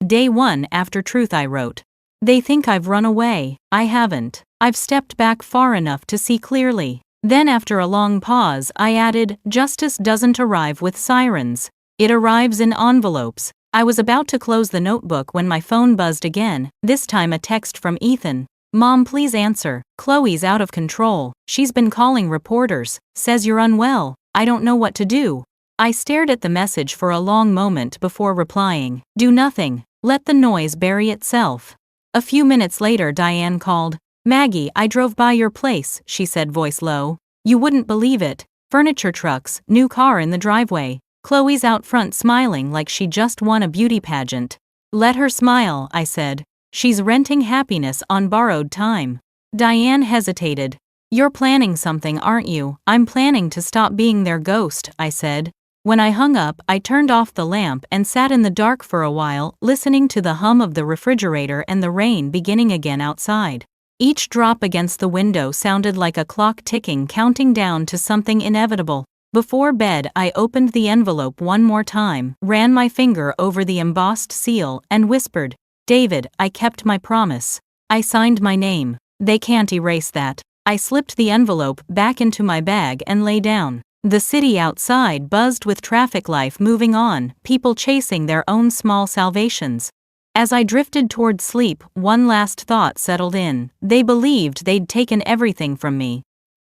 Day 1 after truth, I wrote. "They think I've run away. I haven't. I've stepped back far enough to see clearly." Then after a long pause, I added, "Justice doesn't arrive with sirens. It arrives in envelopes." I was about to close the notebook when my phone buzzed again, this time a text from Ethan. "Mom, please answer. Chloe's out of control. She's been calling reporters, says you're unwell. I don't know what to do." I stared at the message for a long moment before replying. "Do nothing. Let the noise bury itself." A few minutes later, Diane called. "Maggie, I drove by your place," she said, voice low. "You wouldn't believe it. Furniture trucks, new car in the driveway. Chloe's out front smiling like she just won a beauty pageant." "Let her smile," I said. "She's renting happiness on borrowed time." Diane hesitated. "You're planning something, aren't you?" "I'm planning to stop being their ghost," I said. When I hung up, I turned off the lamp and sat in the dark for a while, listening to the hum of the refrigerator and the rain beginning again outside. Each drop against the window sounded like a clock ticking, counting down to something inevitable. Before bed, I opened the envelope one more time, ran my finger over the embossed seal, and whispered, "David, I kept my promise. I signed my name. They can't erase that." I slipped the envelope back into my bag and lay down. The city outside buzzed with traffic life moving on, people chasing their own small salvations. As I drifted toward sleep, one last thought settled in. They believed they'd taken everything from me.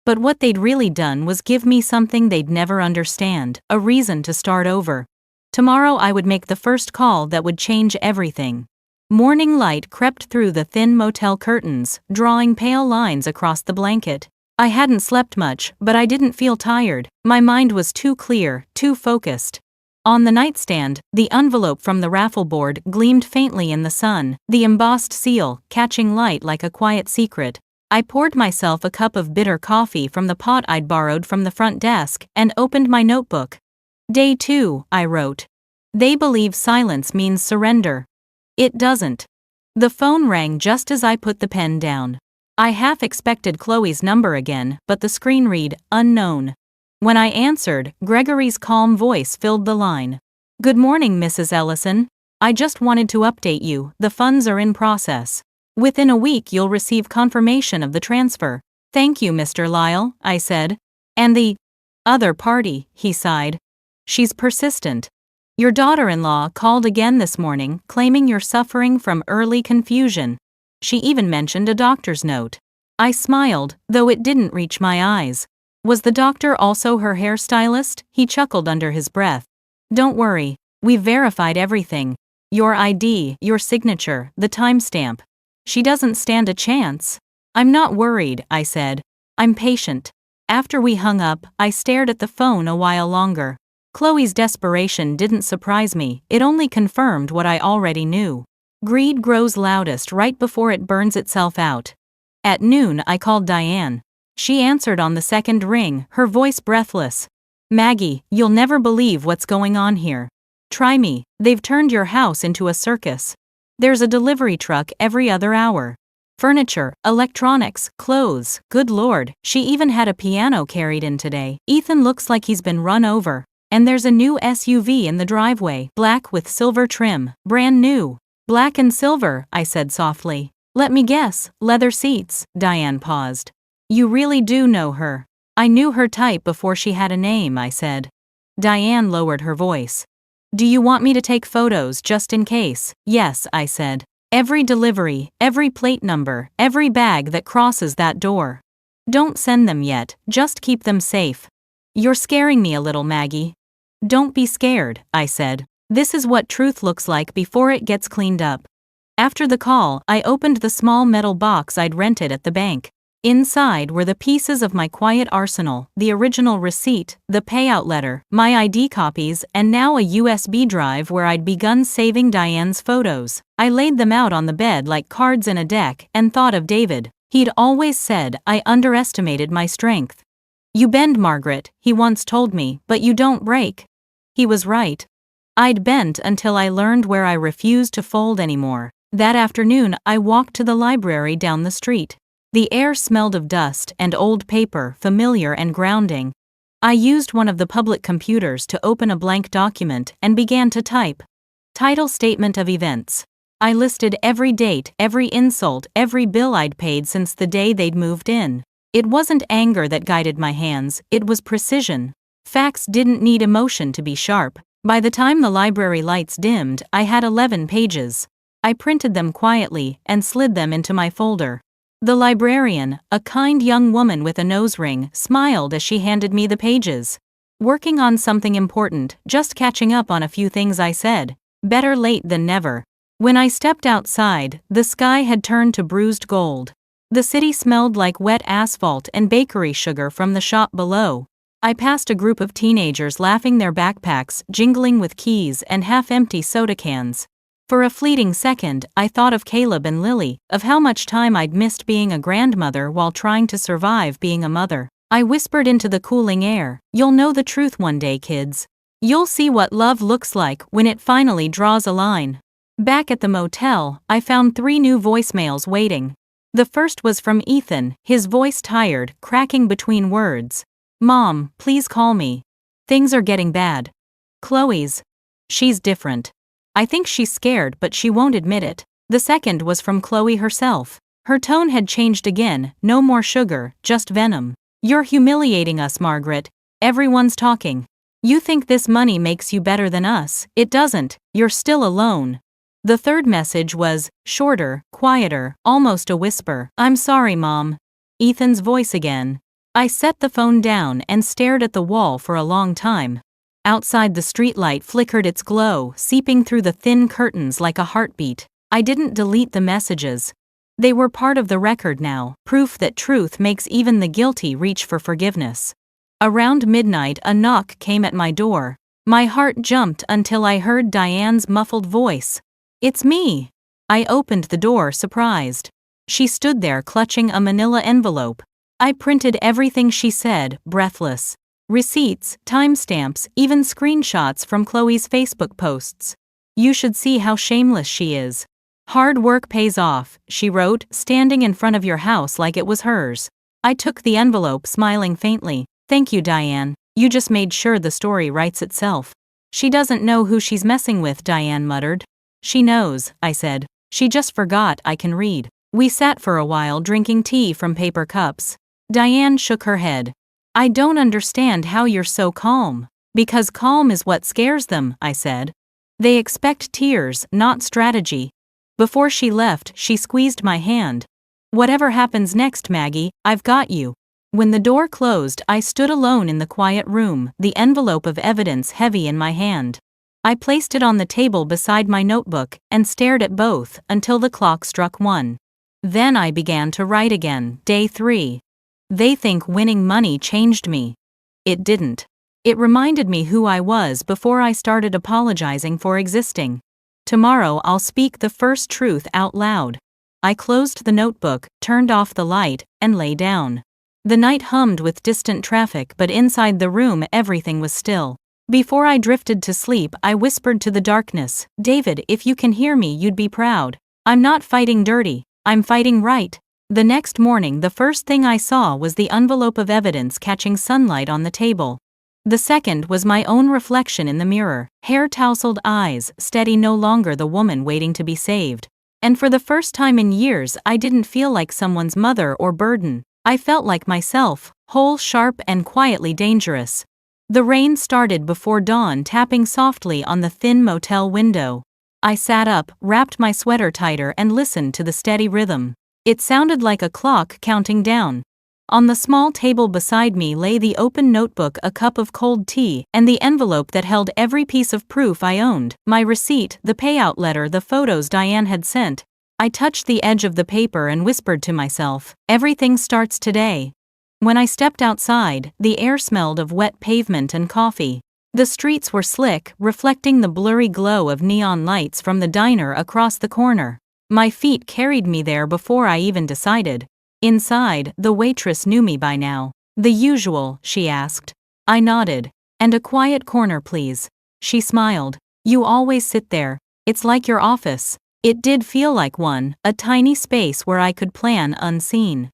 But what they'd really done was give me something they'd never understand, a reason to start over. Tomorrow I would make the first call that would change everything. Morning light crept through the thin motel curtains, drawing pale lines across the blanket. I hadn't slept much, but I didn't feel tired. My mind was too clear, too focused. On the nightstand, the envelope from the raffle board gleamed faintly in the sun, the embossed seal catching light like a quiet secret. I poured myself a cup of bitter coffee from the pot I'd borrowed from the front desk and opened my notebook. Day 2, I wrote. They believe silence means surrender. It doesn't. The phone rang just as I put the pen down. I half expected Chloe's number again, but the screen read, unknown. When I answered, Gregory's calm voice filled the line. Good morning, Mrs. Ellison. I just wanted to update you, the funds are in process. Within a week you'll receive confirmation of the transfer. Thank you, Mr. Lyle, I said. And the other party, he sighed. She's persistent. Your daughter-in-law called again this morning, claiming you're suffering from early confusion. She even mentioned a doctor's note. I smiled, though it didn't reach my eyes. Was the doctor also her hairstylist? He chuckled under his breath. Don't worry, we've verified everything. Your ID, your signature, the timestamp. She doesn't stand a chance. I'm not worried, I said. I'm patient. After we hung up, I stared at the phone a while longer. Chloe's desperation didn't surprise me, it only confirmed what I already knew. Greed grows loudest right before it burns itself out. At noon, I called Diane. She answered on the second ring, her voice breathless. Maggie, you'll never believe what's going on here. Try me, they've turned your house into a circus. There's a delivery truck every other hour. Furniture, electronics, clothes, good lord, she even had a piano carried in today. Ethan looks like he's been run over. And there's a new SUV in the driveway, black with silver trim, brand new. Black and silver, I said softly. Let me guess, leather seats. Diane paused. You really do know her. I knew her type before she had a name, I said. Diane lowered her voice. Do you want me to take photos just in case? Yes, I said. Every delivery, every plate number, every bag that crosses that door. Don't send them yet, just keep them safe. You're scaring me a little, Maggie. Don't be scared, I said. This is what truth looks like before it gets cleaned up. After the call, I opened the small metal box I'd rented at the bank. Inside were the pieces of my quiet arsenal, the original receipt, the payout letter, my ID copies, and now a USB drive where I'd begun saving Diane's photos. I laid them out on the bed like cards in a deck and thought of David. He'd always said I underestimated my strength. You bend, Margaret, he once told me, but you don't break. He was right. I'd bent until I learned where I refused to fold anymore. That afternoon, I walked to the library down the street. The air smelled of dust and old paper, familiar and grounding. I used one of the public computers to open a blank document and began to type. Title: Statement of Events. I listed every date, every insult, every bill I'd paid since the day they'd moved in. It wasn't anger that guided my hands, it was precision. Facts didn't need emotion to be sharp. By the time the library lights dimmed, I had 11 pages. I printed them quietly and slid them into my folder. The librarian, a kind young woman with a nose ring, smiled as she handed me the pages. Working on something important, just catching up on a few things, I said. Better late than never. When I stepped outside, the sky had turned to bruised gold. The city smelled like wet asphalt and bakery sugar from the shop below. I passed a group of teenagers laughing, their backpacks jingling with keys and half-empty soda cans. For a fleeting second, I thought of Caleb and Lily, of how much time I'd missed being a grandmother while trying to survive being a mother. I whispered into the cooling air, "You'll know the truth one day, kids. You'll see what love looks like when it finally draws a line." Back at the motel, I found 3 new voicemails waiting. The first was from Ethan, his voice tired, cracking between words. Mom, please call me. Things are getting bad. Chloe's. She's different. I think she's scared, but she won't admit it. The second was from Chloe herself. Her tone had changed again, no more sugar, just venom. You're humiliating us, Margaret. Everyone's talking. You think this money makes you better than us. It doesn't. You're still alone. The third message was shorter, quieter, almost a whisper. I'm sorry, Mom. Ethan's voice again. I set the phone down and stared at the wall for a long time. Outside, the streetlight flickered its glow, seeping through the thin curtains like a heartbeat. I didn't delete the messages. They were part of the record now, proof that truth makes even the guilty reach for forgiveness. Around midnight, a knock came at my door. My heart jumped until I heard Diane's muffled voice. It's me. I opened the door, surprised. She stood there clutching a manila envelope. I printed everything she said, breathless. Receipts, timestamps, even screenshots from Chloe's Facebook posts. You should see how shameless she is. Hard work pays off, she wrote, standing in front of your house like it was hers. I took the envelope, smiling faintly. Thank you, Diane. You just made sure the story writes itself. She doesn't know who she's messing with, Diane muttered. She knows, I said. She just forgot I can read. We sat for a while drinking tea from paper cups. Diane shook her head. I don't understand how you're so calm. Because calm is what scares them, I said. They expect tears, not strategy. Before she left, she squeezed my hand. Whatever happens next, Maggie, I've got you. When the door closed, I stood alone in the quiet room, the envelope of evidence heavy in my hand. I placed it on the table beside my notebook and stared at both until the clock struck 1. Then I began to write again. Day 3. They think winning money changed me. It didn't. It reminded me who I was before I started apologizing for existing. Tomorrow I'll speak the first truth out loud. I closed the notebook, turned off the light, and lay down. The night hummed with distant traffic, but inside the room everything was still. Before I drifted to sleep, I whispered to the darkness, "David, if you can hear me, you'd be proud. I'm not fighting dirty, I'm fighting right." The next morning, the first thing I saw was the envelope of evidence catching sunlight on the table. The second was my own reflection in the mirror, hair-tousled eyes, steady, no longer the woman waiting to be saved. And for the first time in years, I didn't feel like someone's mother or burden. I felt like myself, whole, sharp, and quietly dangerous. The rain started before dawn, tapping softly on the thin motel window. I sat up, wrapped my sweater tighter, and listened to the steady rhythm. It sounded like a clock counting down. On the small table beside me lay the open notebook, a cup of cold tea, and the envelope that held every piece of proof I owned, my receipt, the payout letter, the photos Diane had sent. I touched the edge of the paper and whispered to myself, "Everything starts today." When I stepped outside, the air smelled of wet pavement and coffee. The streets were slick, reflecting the blurry glow of neon lights from the diner across the corner. My feet carried me there before I even decided. Inside, the waitress knew me by now. "The usual?" she asked. I nodded. "And a quiet corner, please." She smiled. "You always sit there. It's like your office." It did feel like one, a tiny space where I could plan unseen.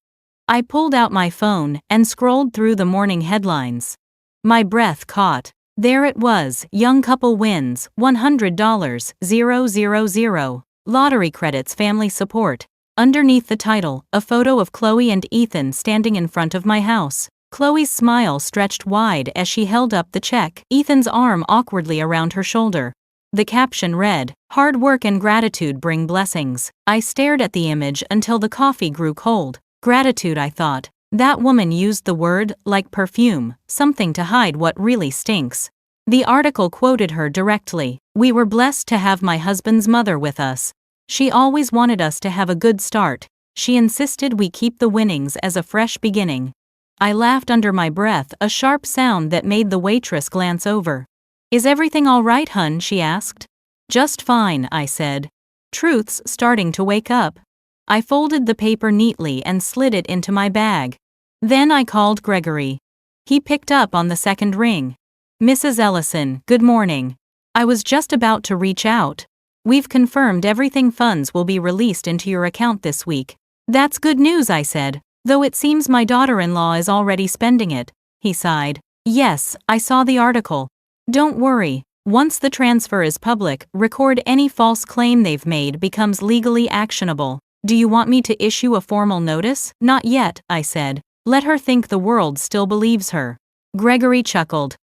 I pulled out my phone and scrolled through the morning headlines. My breath caught. There it was, young couple wins, $100, 000, lottery credits, family support. Underneath the title, a photo of Chloe and Ethan standing in front of my house. Chloe's smile stretched wide as she held up the check, Ethan's arm awkwardly around her shoulder. The caption read, "Hard work and gratitude bring blessings." I stared at the image until the coffee grew cold. Gratitude, I thought. That woman used the word like perfume, something to hide what really stinks. The article quoted her directly. "We were blessed to have my husband's mother with us. She always wanted us to have a good start. She insisted we keep the winnings as a fresh beginning." I laughed under my breath, a sharp sound that made the waitress glance over. "Is everything all right, hun?" she asked. "Just fine," I said. Truth's starting to wake up. I folded the paper neatly and slid it into my bag. Then I called Gregory. He picked up on the second ring. "Mrs. Ellison, good morning. I was just about to reach out. We've confirmed everything. Funds will be released into your account this week." "That's good news," I said, "though it seems my daughter-in-law is already spending it." He sighed. "Yes, I saw the article. Don't worry, once the transfer is public, record any false claim they've made becomes legally actionable." "Do you want me to issue a formal notice?" "Not yet," I said. "Let her think the world still believes her." Gregory chuckled.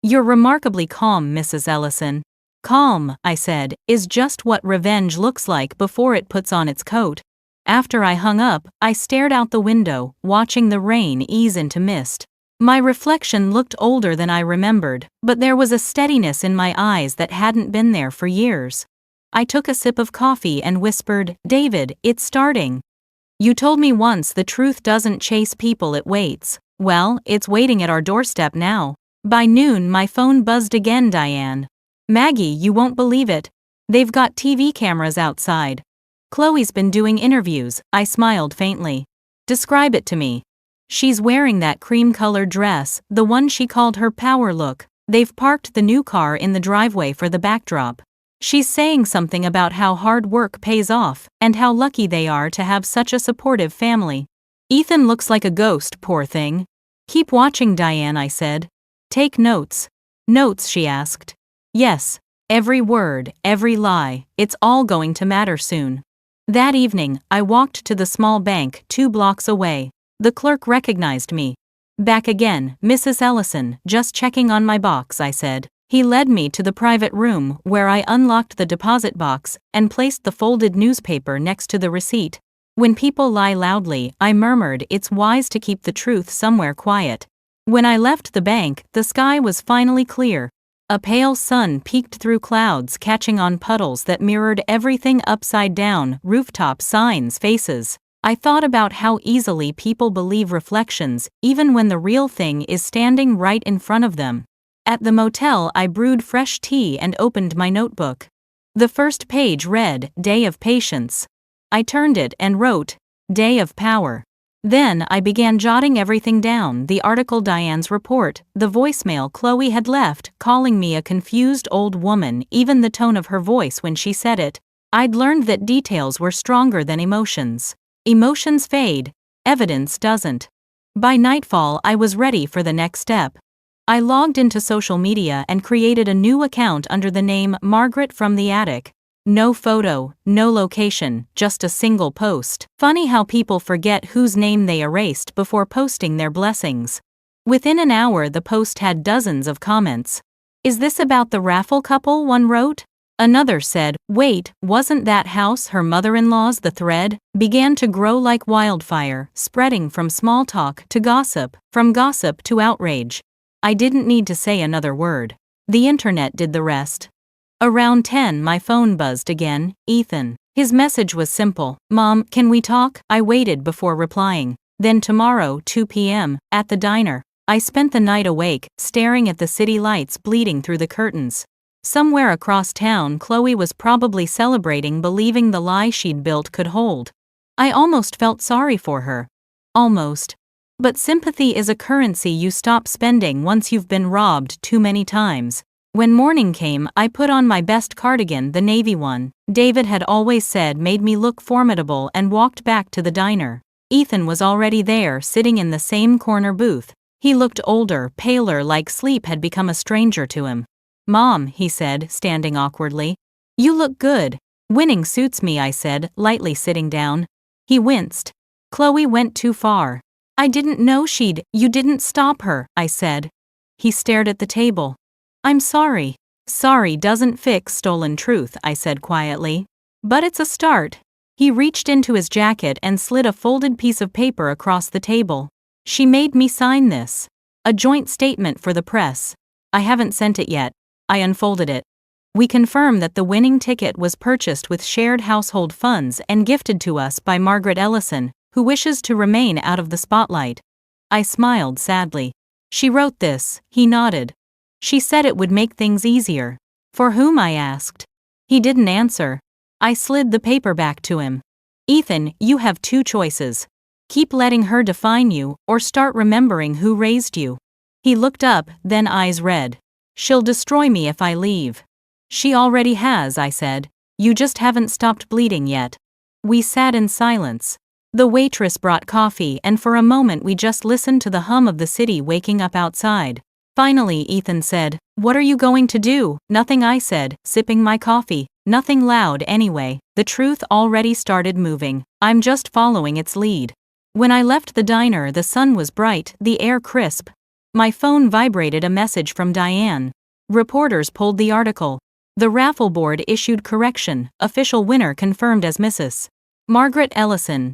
"You're remarkably calm, Mrs. Ellison." "Calm," I said, "is just what revenge looks like before it puts on its coat." After I hung up, I stared out the window, watching the rain ease into mist. My reflection looked older than I remembered, but there was a steadiness in my eyes that hadn't been there for years. I took a sip of coffee and whispered, "David, it's starting. You told me once the truth doesn't chase people, it waits. Well, it's waiting at our doorstep now." By noon, my phone buzzed again. "Diane. Maggie, you won't believe it. They've got TV cameras outside. Chloe's been doing interviews." I smiled faintly. "Describe it to me." "She's wearing that cream-colored dress, the one she called her power look. They've parked the new car in the driveway for the backdrop. She's saying something about how hard work pays off, and how lucky they are to have such a supportive family. Ethan looks like a ghost, poor thing." "Keep watching, Diane," I said. "Take notes." "Notes?" she asked. "Yes. Every word, every lie, it's all going to matter soon." That evening, I walked to the small bank 2 blocks away. The clerk recognized me. Back again, Mrs. Ellison, just checking on my box, I said. He led me to the private room where I unlocked the deposit box and placed the folded newspaper next to the receipt. When people lie loudly, I murmured, it's wise to keep the truth somewhere quiet. When I left the bank, the sky was finally clear. A pale sun peeked through clouds, catching on puddles that mirrored everything upside down, rooftops, signs, faces. I thought about how easily people believe reflections, even when the real thing is standing right in front of them. At the motel, I brewed fresh tea and opened my notebook. The first page read, Day of Patience. I turned it and wrote, Day of Power. Then I began jotting everything down, the article, Diane's report, the voicemail Chloe had left, calling me a confused old woman, even the tone of her voice when she said it. I'd learned that details were stronger than emotions. Emotions fade, evidence doesn't. By nightfall, I was ready for the next step. I logged into social media and created a new account under the name Margaret from the Attic. No photo, no location, just a single post. Funny how people forget whose name they erased before posting their blessings. Within an hour, the post had dozens of comments. Is this about the raffle couple? One wrote. Another said, wait, wasn't that house her mother-in-law's? The thread began to grow like wildfire, spreading from small talk to gossip, from gossip to outrage. I didn't need to say another word. The internet did the rest. Around 10, my phone buzzed again. Ethan. His message was simple. Mom, can we talk? I waited before replying. Then tomorrow, 2 p.m., at the diner. I spent the night awake, staring at the city lights bleeding through the curtains. Somewhere across town, Chloe was probably celebrating, believing the lie she'd built could hold. I almost felt sorry for her. Almost. But sympathy is a currency you stop spending once you've been robbed too many times. When morning came, I put on my best cardigan, the navy one David had always said made me look formidable, and walked back to the diner. Ethan was already there, sitting in the same corner booth. He looked older, paler, like sleep had become a stranger to him. Mom, he said, standing awkwardly. You look good. Winning suits me, I said, lightly sitting down. He winced. Chloe went too far. I didn't know she'd. You didn't stop her, I said. He stared at the table. I'm sorry. Sorry doesn't fix stolen truth, I said quietly. But it's a start. He reached into his jacket and slid a folded piece of paper across the table. She made me sign this. A joint statement for the press. I haven't sent it yet. I unfolded it. We confirm that the winning ticket was purchased with shared household funds and gifted to us by Margaret Ellison, who wishes to remain out of the spotlight. I smiled sadly. She wrote this. He nodded. She said it would make things easier. For whom? I asked. He didn't answer. I slid the paper back to him. Ethan, you have two choices. Keep letting her define you, or start remembering who raised you. He looked up, then eyes red. She'll destroy me if I leave. She already has, I said. You just haven't stopped bleeding yet. We sat in silence. The waitress brought coffee, and for a moment we just listened to the hum of the city waking up outside. Finally, Ethan said, What are you going to do? Nothing, I said, sipping my coffee. Nothing loud anyway. The truth already started moving. I'm just following its lead. When I left the diner, the sun was bright, the air crisp. My phone vibrated, a message from Diane. Reporters pulled the article. The raffle board issued correction. Official winner confirmed as Mrs. Margaret Ellison.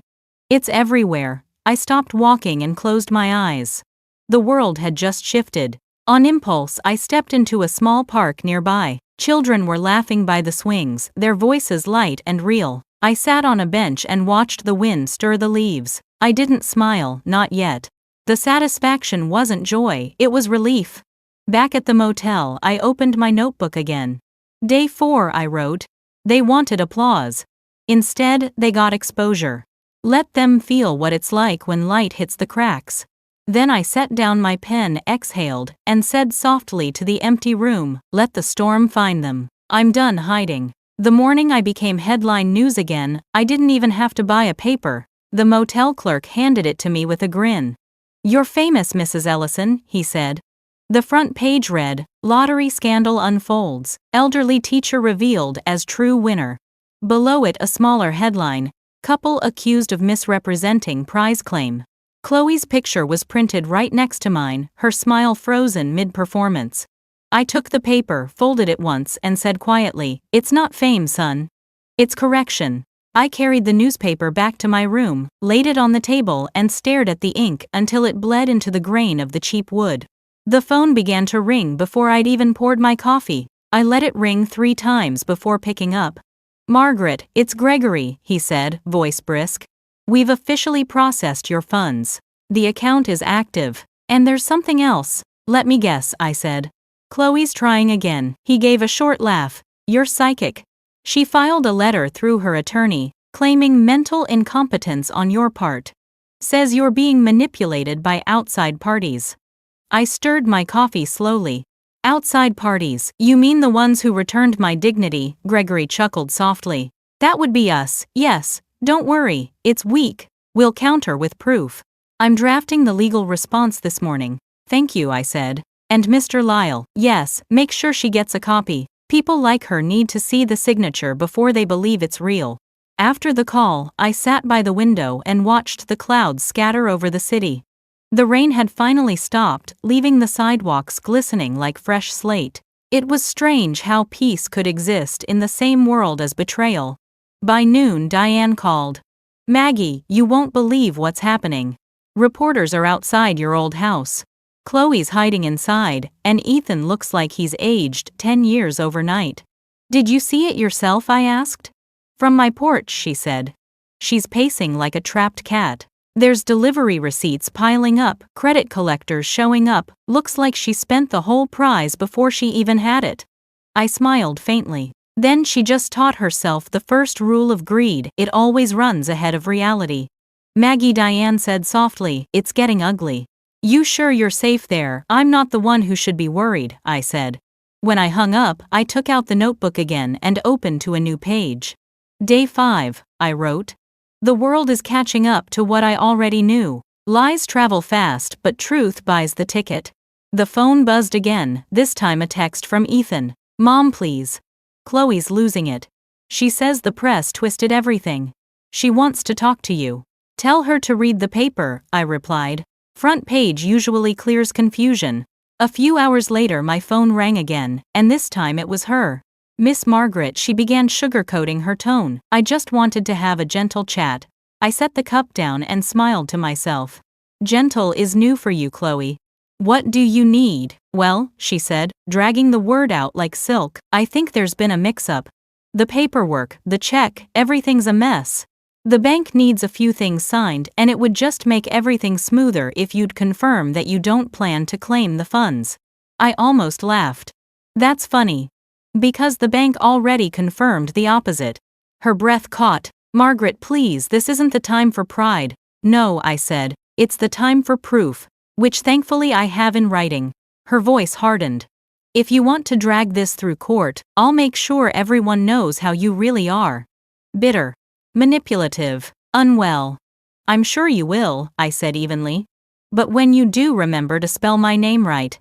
It's everywhere. I stopped walking and closed my eyes. The world had just shifted. On impulse, I stepped into a small park nearby. Children were laughing by the swings, their voices light and real. I sat on a bench and watched the wind stir the leaves. I didn't smile, not yet. The satisfaction wasn't joy, it was relief. Back at the motel, I opened my notebook again. Day 4, I wrote. They wanted applause. Instead, they got exposure. Let them feel what it's like when light hits the cracks. Then I set down my pen, exhaled, and said softly to the empty room, let the storm find them. I'm done hiding. The morning I became headline news again, I didn't even have to buy a paper. The motel clerk handed it to me with a grin. You're famous, Mrs. Ellison, he said. The front page read, Lottery Scandal Unfolds, Elderly Teacher Revealed as True Winner. Below it a smaller headline, Couple Accused of Misrepresenting Prize Claim. Chloe's picture was printed right next to mine, her smile frozen mid-performance. I took the paper, folded it once, and said quietly, "It's not fame, son. It's correction." I carried the newspaper back to my room, laid it on the table, and stared at the ink until it bled into the grain of the cheap wood. The phone began to ring before I'd even poured my coffee. I let it ring 3 times before picking up. "Margaret, it's Gregory," he said, voice brisk. "We've officially processed your funds. The account is active. And there's something else." "Let me guess," I said. "Chloe's trying again." He gave a short laugh. "You're psychic. She filed a letter through her attorney, claiming mental incompetence on your part. Says you're being manipulated by outside parties." I stirred my coffee slowly. "Outside parties, you mean the ones who returned my dignity?" Gregory chuckled softly. "That would be us, yes. Don't worry, it's weak. We'll counter with proof. I'm drafting the legal response this morning." "Thank you," I said. "And Mr. Lyle." "Yes, make sure she gets a copy. People like her need to see the signature before they believe it's real." After the call, I sat by the window and watched the clouds scatter over the city. The rain had finally stopped, leaving the sidewalks glistening like fresh slate. It was strange how peace could exist in the same world as betrayal. By noon, Diane called. "Maggie, you won't believe what's happening. Reporters are outside your old house. Chloe's hiding inside, and Ethan looks like he's aged 10 years overnight." "Did you see it yourself?" I asked. "From my porch," she said. "She's pacing like a trapped cat. There's delivery receipts piling up, credit collectors showing up, looks like she spent the whole prize before she even had it." I smiled faintly. "Then she just taught herself the first rule of greed: it always runs ahead of reality." "Maggie," Diane said softly, "it's getting ugly." "You sure you're safe there?" "I'm not the one who should be worried," I said. When I hung up, I took out the notebook again and opened to a new page. "Day 5, I wrote. "The world is catching up to what I already knew. Lies travel fast, but truth buys the ticket." The phone buzzed again, this time a text from Ethan. "Mom, please. Chloe's losing it. She says the press twisted everything. She wants to talk to you." "Tell her to read the paper," I replied. "Front page usually clears confusion." A few hours later my phone rang again, and this time it was her. "Miss Margaret," she began, sugarcoating her tone. "I just wanted to have a gentle chat." I set the cup down and smiled to myself. "Gentle is new for you, Chloe. What do you need?" "Well," she said, dragging the word out like silk, "I think there's been a mix-up. The paperwork, the check, everything's a mess. The bank needs a few things signed, and it would just make everything smoother if you'd confirm that you don't plan to claim the funds." I almost laughed. "That's funny. Because the bank already confirmed the opposite." Her breath caught. "Margaret, please, this isn't the time for pride." "No," I said, "it's the time for proof, which thankfully I have in writing." Her voice hardened. "If you want to drag this through court, I'll make sure everyone knows how you really are. Bitter. Manipulative. Unwell." "I'm sure you will," I said evenly. "But when you do, remember to spell my name right.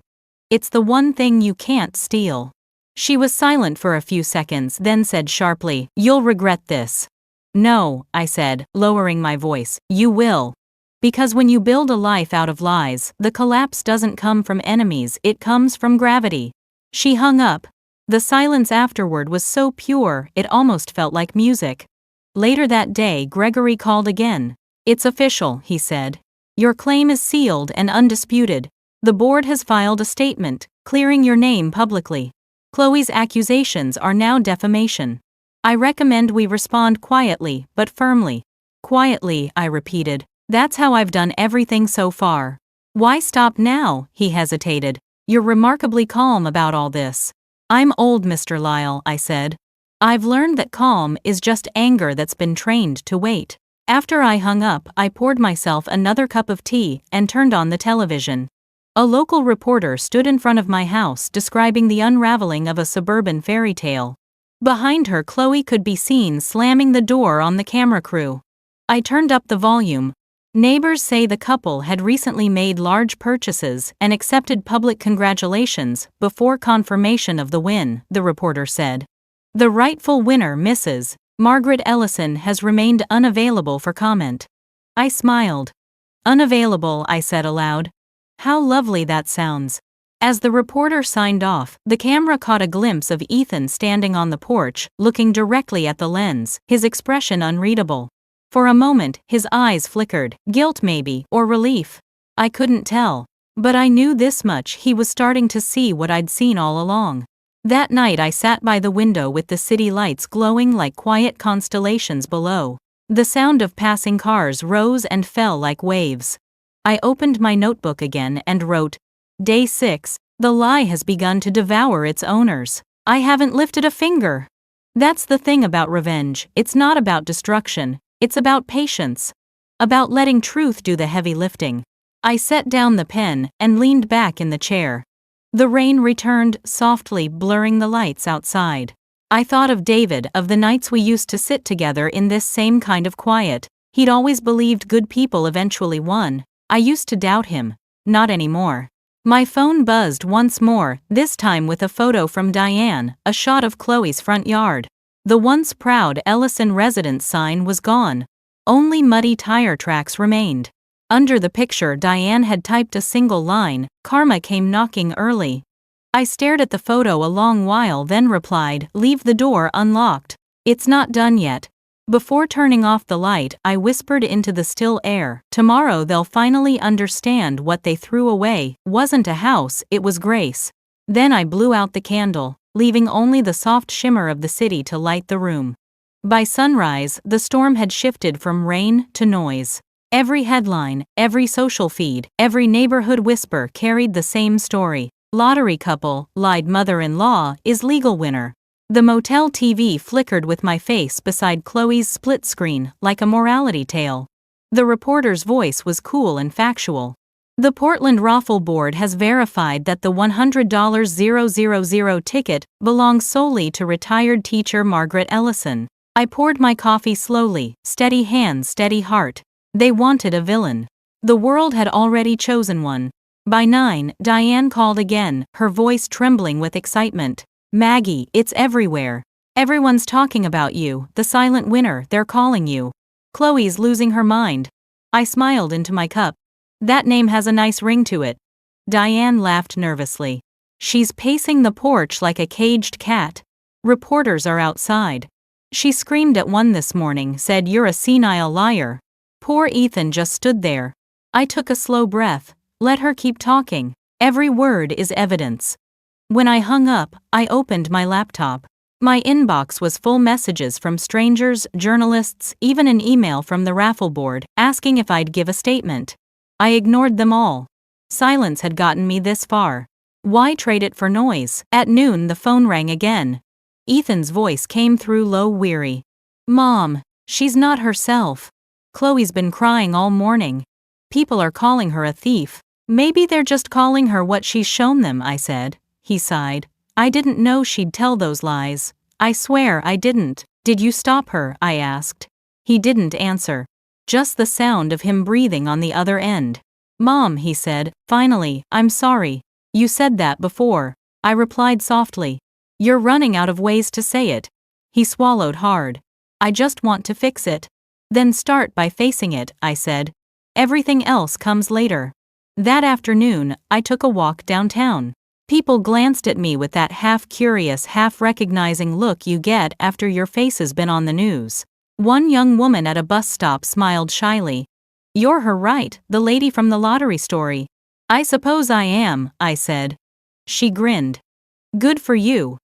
It's the one thing you can't steal." She was silent for a few seconds, then said sharply, "You'll regret this." "No," I said, lowering my voice, "you will. Because when you build a life out of lies, the collapse doesn't come from enemies, it comes from gravity." She hung up. The silence afterward was so pure, it almost felt like music. Later that day, Gregory called again. "It's official," he said. "Your claim is sealed and undisputed. The board has filed a statement, clearing your name publicly. Chloe's accusations are now defamation. I recommend we respond quietly, but firmly." "Quietly," I repeated. "That's how I've done everything so far." "Why stop now?" he hesitated. "You're remarkably calm about all this." "I'm old, Mr. Lyle," I said. "I've learned that calm is just anger that's been trained to wait." After I hung up, I poured myself another cup of tea and turned on the television. A local reporter stood in front of my house describing the unraveling of a suburban fairy tale. Behind her, Chloe could be seen slamming the door on the camera crew. I turned up the volume. "Neighbors say the couple had recently made large purchases and accepted public congratulations before confirmation of the win," the reporter said. "The rightful winner, Mrs. Margaret Ellison, has remained unavailable for comment." I smiled. Unavailable, I said aloud. How lovely that sounds. As the reporter signed off, the camera caught a glimpse of Ethan standing on the porch, looking directly at the lens, his expression unreadable. For a moment, his eyes flickered, guilt maybe, or relief. I couldn't tell. But I knew this much: he was starting to see what I'd seen all along. That night I sat by the window with the city lights glowing like quiet constellations below. The sound of passing cars rose and fell like waves. I opened my notebook again and wrote, Day 6, the lie has begun to devour its owners. I haven't lifted a finger. That's the thing about revenge: it's not about destruction, it's about patience. About letting truth do the heavy lifting. I set down the pen and leaned back in the chair. The rain returned, softly blurring the lights outside. I thought of David, of the nights we used to sit together in this same kind of quiet. He'd always believed good people eventually won. I used to doubt him. Not anymore. My phone buzzed once more, this time with a photo from Diane, a shot of Chloe's front yard. The once proud Ellison residence sign was gone. Only muddy tire tracks remained. Under the picture, Diane had typed a single line, "Karma came knocking early." I stared at the photo a long while, then replied, "Leave the door unlocked. It's not done yet." Before turning off the light, I whispered into the still air, "Tomorrow they'll finally understand what they threw away wasn't a house, it was grace." Then I blew out the candle, leaving only the soft shimmer of the city to light the room. By sunrise, the storm had shifted from rain to noise. Every headline, every social feed, every neighborhood whisper carried the same story. Lottery couple, lied mother-in-law, is legal winner. The motel TV flickered with my face beside Chloe's split screen, like a morality tale. The reporter's voice was cool and factual. The Portland Raffle Board has verified that the $100,000 ticket belongs solely to retired teacher Margaret Ellison. I poured my coffee slowly, steady hand, steady heart. They wanted a villain. The world had already chosen one. By 9, Diane called again, her voice trembling with excitement. "Maggie, it's everywhere. Everyone's talking about you, the silent winner, they're calling you. Chloe's losing her mind." I smiled into my cup. "That name has a nice ring to it." Diane laughed nervously. "She's pacing the porch like a caged cat. Reporters are outside. She screamed at one this morning, said you're a senile liar." Poor Ethan just stood there. I took a slow breath. Let her keep talking. Every word is evidence. When I hung up, I opened my laptop. My inbox was full: messages from strangers, journalists, even an email from the raffle board, asking if I'd give a statement. I ignored them all. Silence had gotten me this far. Why trade it for noise? At noon the phone rang again. Ethan's voice came through low, weary. "Mom, she's not herself. Chloe's been crying all morning. People are calling her a thief." "Maybe they're just calling her what she's shown them," I said. He sighed. "I didn't know she'd tell those lies. I swear I didn't." "Did you stop her?" I asked. He didn't answer. Just the sound of him breathing on the other end. "Mom," he said, finally, "I'm sorry. You said that before." I replied softly. "You're running out of ways to say it." He swallowed hard. "I just want to fix it." "Then start by facing it," I said. "Everything else comes later." That afternoon, I took a walk downtown. People glanced at me with that half-curious, half-recognizing look you get after your face has been on the news. One young woman at a bus stop smiled shyly. "You're her, right, the lady from the lottery story." "I suppose I am," I said. She grinned. "Good for you.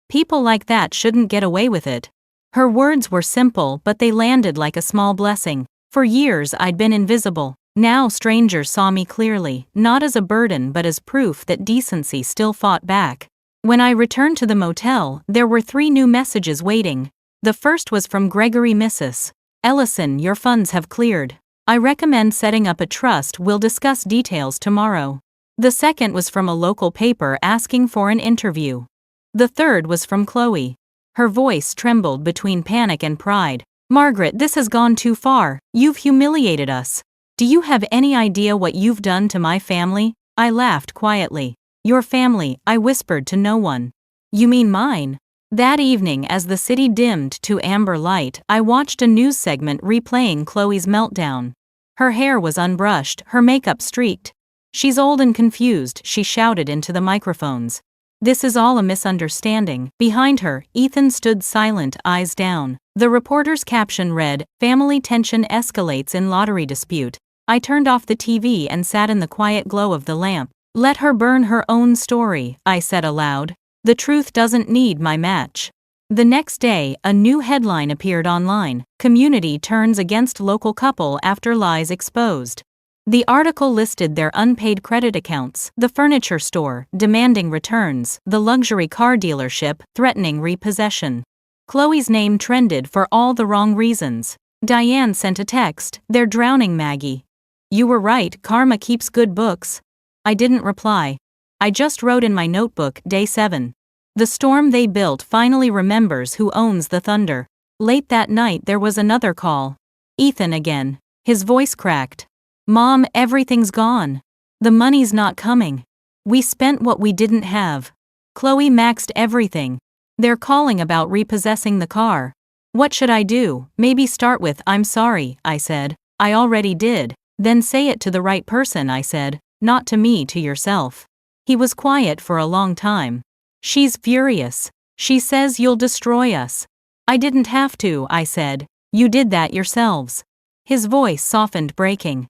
People like that shouldn't get away with it." Her words were simple, but they landed like a small blessing. For years I'd been invisible. Now strangers saw me clearly, not as a burden but as proof that decency still fought back. When I returned to the motel, there were 3 new messages waiting. The first was from Gregory Missis. "Ellison, your funds have cleared. I recommend setting up a trust. We'll discuss details tomorrow." The second was from a local paper asking for an interview. The third was from Chloe. Her voice trembled between panic and pride. "Margaret, this has gone too far. You've humiliated us. Do you have any idea what you've done to my family?" I laughed quietly. "Your family," I whispered to no one. "You mean mine?" That evening, as the city dimmed to amber light, I watched a news segment replaying Chloe's meltdown. Her hair was unbrushed, her makeup streaked. "She's old and confused," she shouted into the microphones. "This is all a misunderstanding." Behind her, Ethan stood silent, eyes down. The reporter's caption read, "Family tension escalates in lottery dispute." I turned off the TV and sat in the quiet glow of the lamp. "Let her burn her own story," I said aloud. "The truth doesn't need my match." The next day, a new headline appeared online. "Community turns against local couple after lies exposed." The article listed their unpaid credit accounts, the furniture store demanding returns, the luxury car dealership threatening repossession. Chloe's name trended for all the wrong reasons. Diane sent a text, "They're drowning Maggie." "You were right, karma keeps good books." I didn't reply. I just wrote in my notebook, Day 7. The storm they built finally remembers who owns the thunder. Late that night there was another call. Ethan again. His voice cracked. "Mom, everything's gone. The money's not coming. We spent what we didn't have. Chloe maxed everything. They're calling about repossessing the car." "What should I do?" "Maybe start with, 'I'm sorry,'" I said. "I already did." "Then say it to the right person," I said. "Not to me, to yourself." He was quiet for a long time. "She's furious. She says you'll destroy us." "I didn't have to," I said. "You did that yourselves." His voice softened, breaking.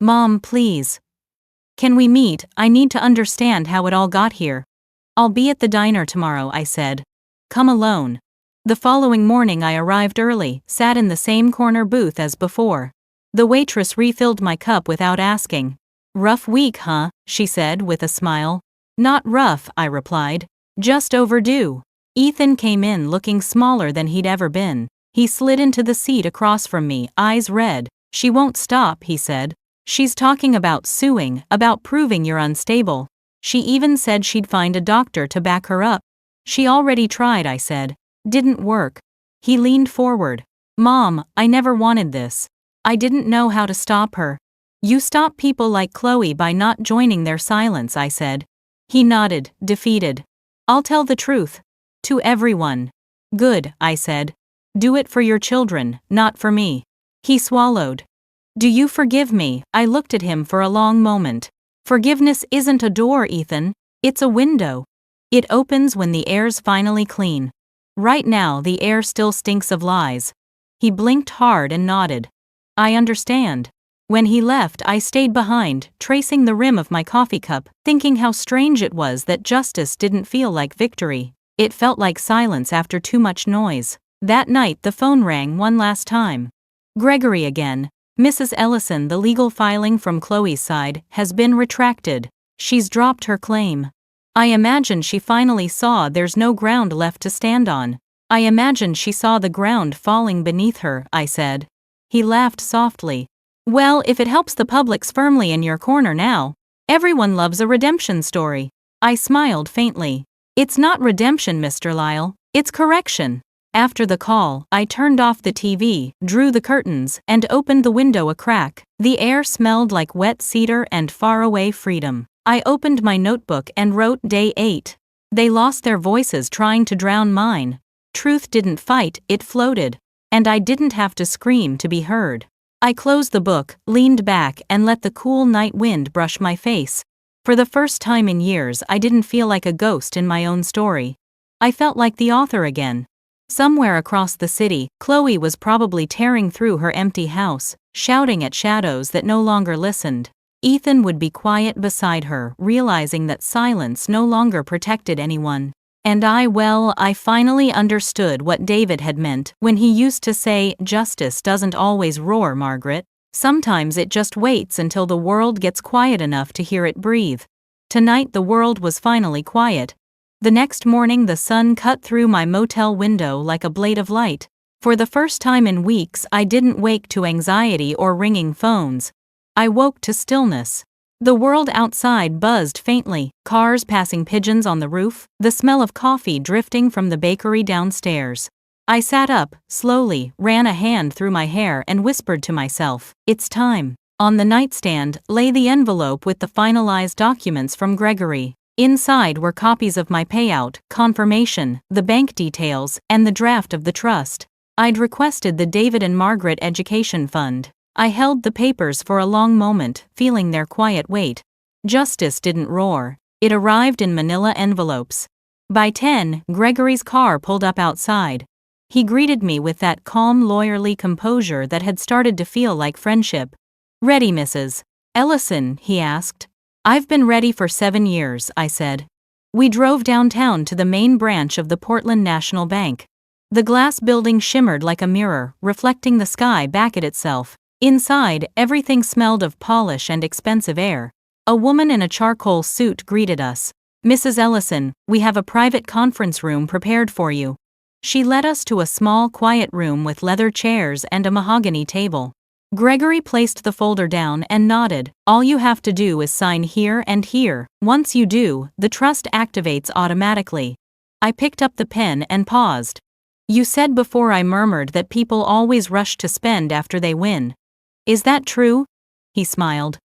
"Mom, please. Can we meet? I need to understand how it all got here." "I'll be at the diner tomorrow," I said. "Come alone." The following morning I arrived early, sat in the same corner booth as before. The waitress refilled my cup without asking. "Rough week, huh?" she said with a smile. "Not rough," I replied. "Just overdue." Ethan came in looking smaller than he'd ever been. He slid into the seat across from me, eyes red. "She won't stop," he said. "She's talking about suing, about proving you're unstable. She even said she'd find a doctor to back her up." "She already tried," I said. "Didn't work." He leaned forward. "Mom, I never wanted this. I didn't know how to stop her." "You stop people like Chloe by not joining their silence," I said. He nodded, defeated. "I'll tell the truth. To everyone." "Good," I said. "Do it for your children, not for me." He swallowed. "Do you forgive me?" I looked at him for a long moment. "Forgiveness isn't a door, Ethan. It's a window. It opens when the air's finally clean. Right now the air still stinks of lies." He blinked hard and nodded. "I understand." When he left, I stayed behind, tracing the rim of my coffee cup, thinking how strange it was that justice didn't feel like victory. It felt like silence after too much noise. That night the phone rang one last time. Gregory again. "Mrs. Ellison, the legal filing from Chloe's side has been retracted. She's dropped her claim." I imagine she finally saw there's no ground left to stand on. "I imagine she saw the ground falling beneath her," I said. He laughed softly. "Well, if it helps the public's firmly in your corner now. Everyone loves a redemption story." I smiled faintly. "It's not redemption, Mr. Lyle. It's correction." After the call, I turned off the TV, drew the curtains, and opened the window a crack. The air smelled like wet cedar and faraway freedom. I opened my notebook and wrote Day 8. They lost their voices trying to drown mine. Truth didn't fight, it floated. And I didn't have to scream to be heard. I closed the book, leaned back, and let the cool night wind brush my face. For the first time in years, I didn't feel like a ghost in my own story. I felt like the author again. Somewhere across the city, Chloe was probably tearing through her empty house, shouting at shadows that no longer listened. Ethan would be quiet beside her, realizing that silence no longer protected anyone. And I finally understood what David had meant when he used to say, "Justice doesn't always roar, Margaret. Sometimes it just waits until the world gets quiet enough to hear it breathe." Tonight the world was finally quiet. The next morning the sun cut through my motel window like a blade of light. For the first time in weeks I didn't wake to anxiety or ringing phones. I woke to stillness. The world outside buzzed faintly, cars passing, pigeons on the roof, the smell of coffee drifting from the bakery downstairs. I sat up, slowly, ran a hand through my hair and whispered to myself, "It's time." On the nightstand lay the envelope with the finalized documents from Gregory. Inside were copies of my payout, confirmation, the bank details, and the draft of the trust. I'd requested the David and Margaret Education Fund. I held the papers for a long moment, feeling their quiet weight. Justice didn't roar. It arrived in manila envelopes. By 10, Gregory's car pulled up outside. He greeted me with that calm, lawyerly composure that had started to feel like friendship. "Ready, Mrs. Ellison?" he asked. "I've been ready for 7 years," I said. We drove downtown to the main branch of the Portland National Bank. The glass building shimmered like a mirror, reflecting the sky back at itself. Inside, everything smelled of polish and expensive air. A woman in a charcoal suit greeted us. "Mrs. Ellison, we have a private conference room prepared for you." She led us to a small, quiet room with leather chairs and a mahogany table. Gregory placed the folder down and nodded. "All you have to do is sign here and here. Once you do, the trust activates automatically." I picked up the pen and paused. "You said before," I murmured, "that people always rush to spend after they win. Is that true?" He smiled.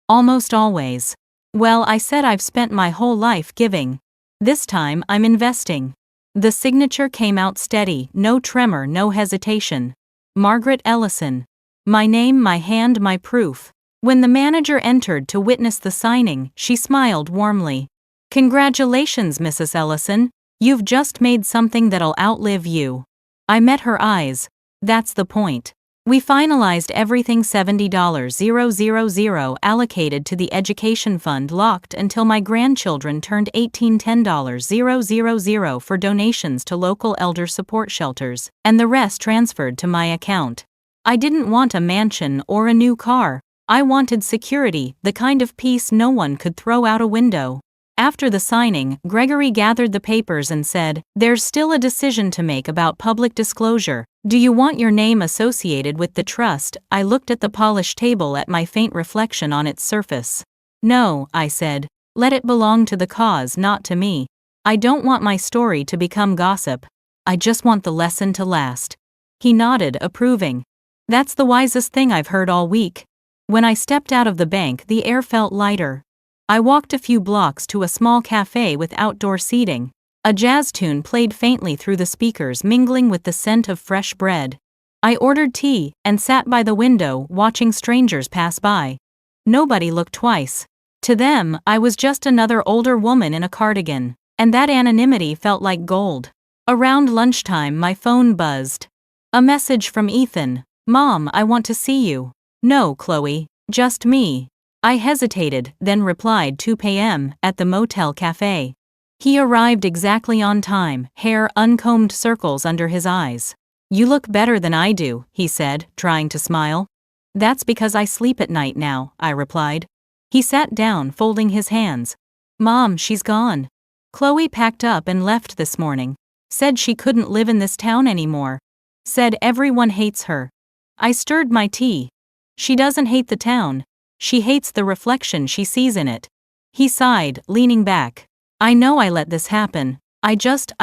"Almost always." "Well," I said, "I've spent my whole life giving. This time I'm investing." The signature came out steady, no tremor, no hesitation. Margaret Ellison. My name, my hand, my proof. When the manager entered to witness the signing, she smiled warmly. "Congratulations, Mrs. Ellison. You've just made something that'll outlive you." I met her eyes. "That's the point." We finalized everything. $70,000 allocated to the education fund, locked until my grandchildren turned 18. $10,000 for donations to local elder support shelters, and the rest transferred to my account. I didn't want a mansion or a new car. I wanted security, the kind of peace no one could throw out a window. After the signing, Gregory gathered the papers and said, "There's still a decision to make about public disclosure. Do you want your name associated with the trust?" I looked at the polished table, at my faint reflection on its surface. "No," I said. "Let it belong to the cause, not to me. I don't want my story to become gossip. I just want the lesson to last." He nodded, approving. "That's the wisest thing I've heard all week." When I stepped out of the bank, the air felt lighter. I walked a few blocks to a small cafe with outdoor seating. A jazz tune played faintly through the speakers, mingling with the scent of fresh bread. I ordered tea and sat by the window, watching strangers pass by. Nobody looked twice. To them, I was just another older woman in a cardigan, and that anonymity felt like gold. Around lunchtime, my phone buzzed. A message from Ethan. "Mom, I want to see you." "No, Chloe, just me." I hesitated, then replied, 2 p.m., at the motel cafe. He arrived exactly on time, hair uncombed, circles under his eyes. "You look better than I do," he said, trying to smile. "That's because I sleep at night now," I replied. He sat down, folding his hands. "Mom, she's gone. Chloe packed up and left this morning. Said she couldn't live in this town anymore. Said everyone hates her." I stirred my tea. "She doesn't hate the town. She hates the reflection she sees in it." He sighed, leaning back. "I know I let this happen. I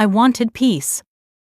wanted peace.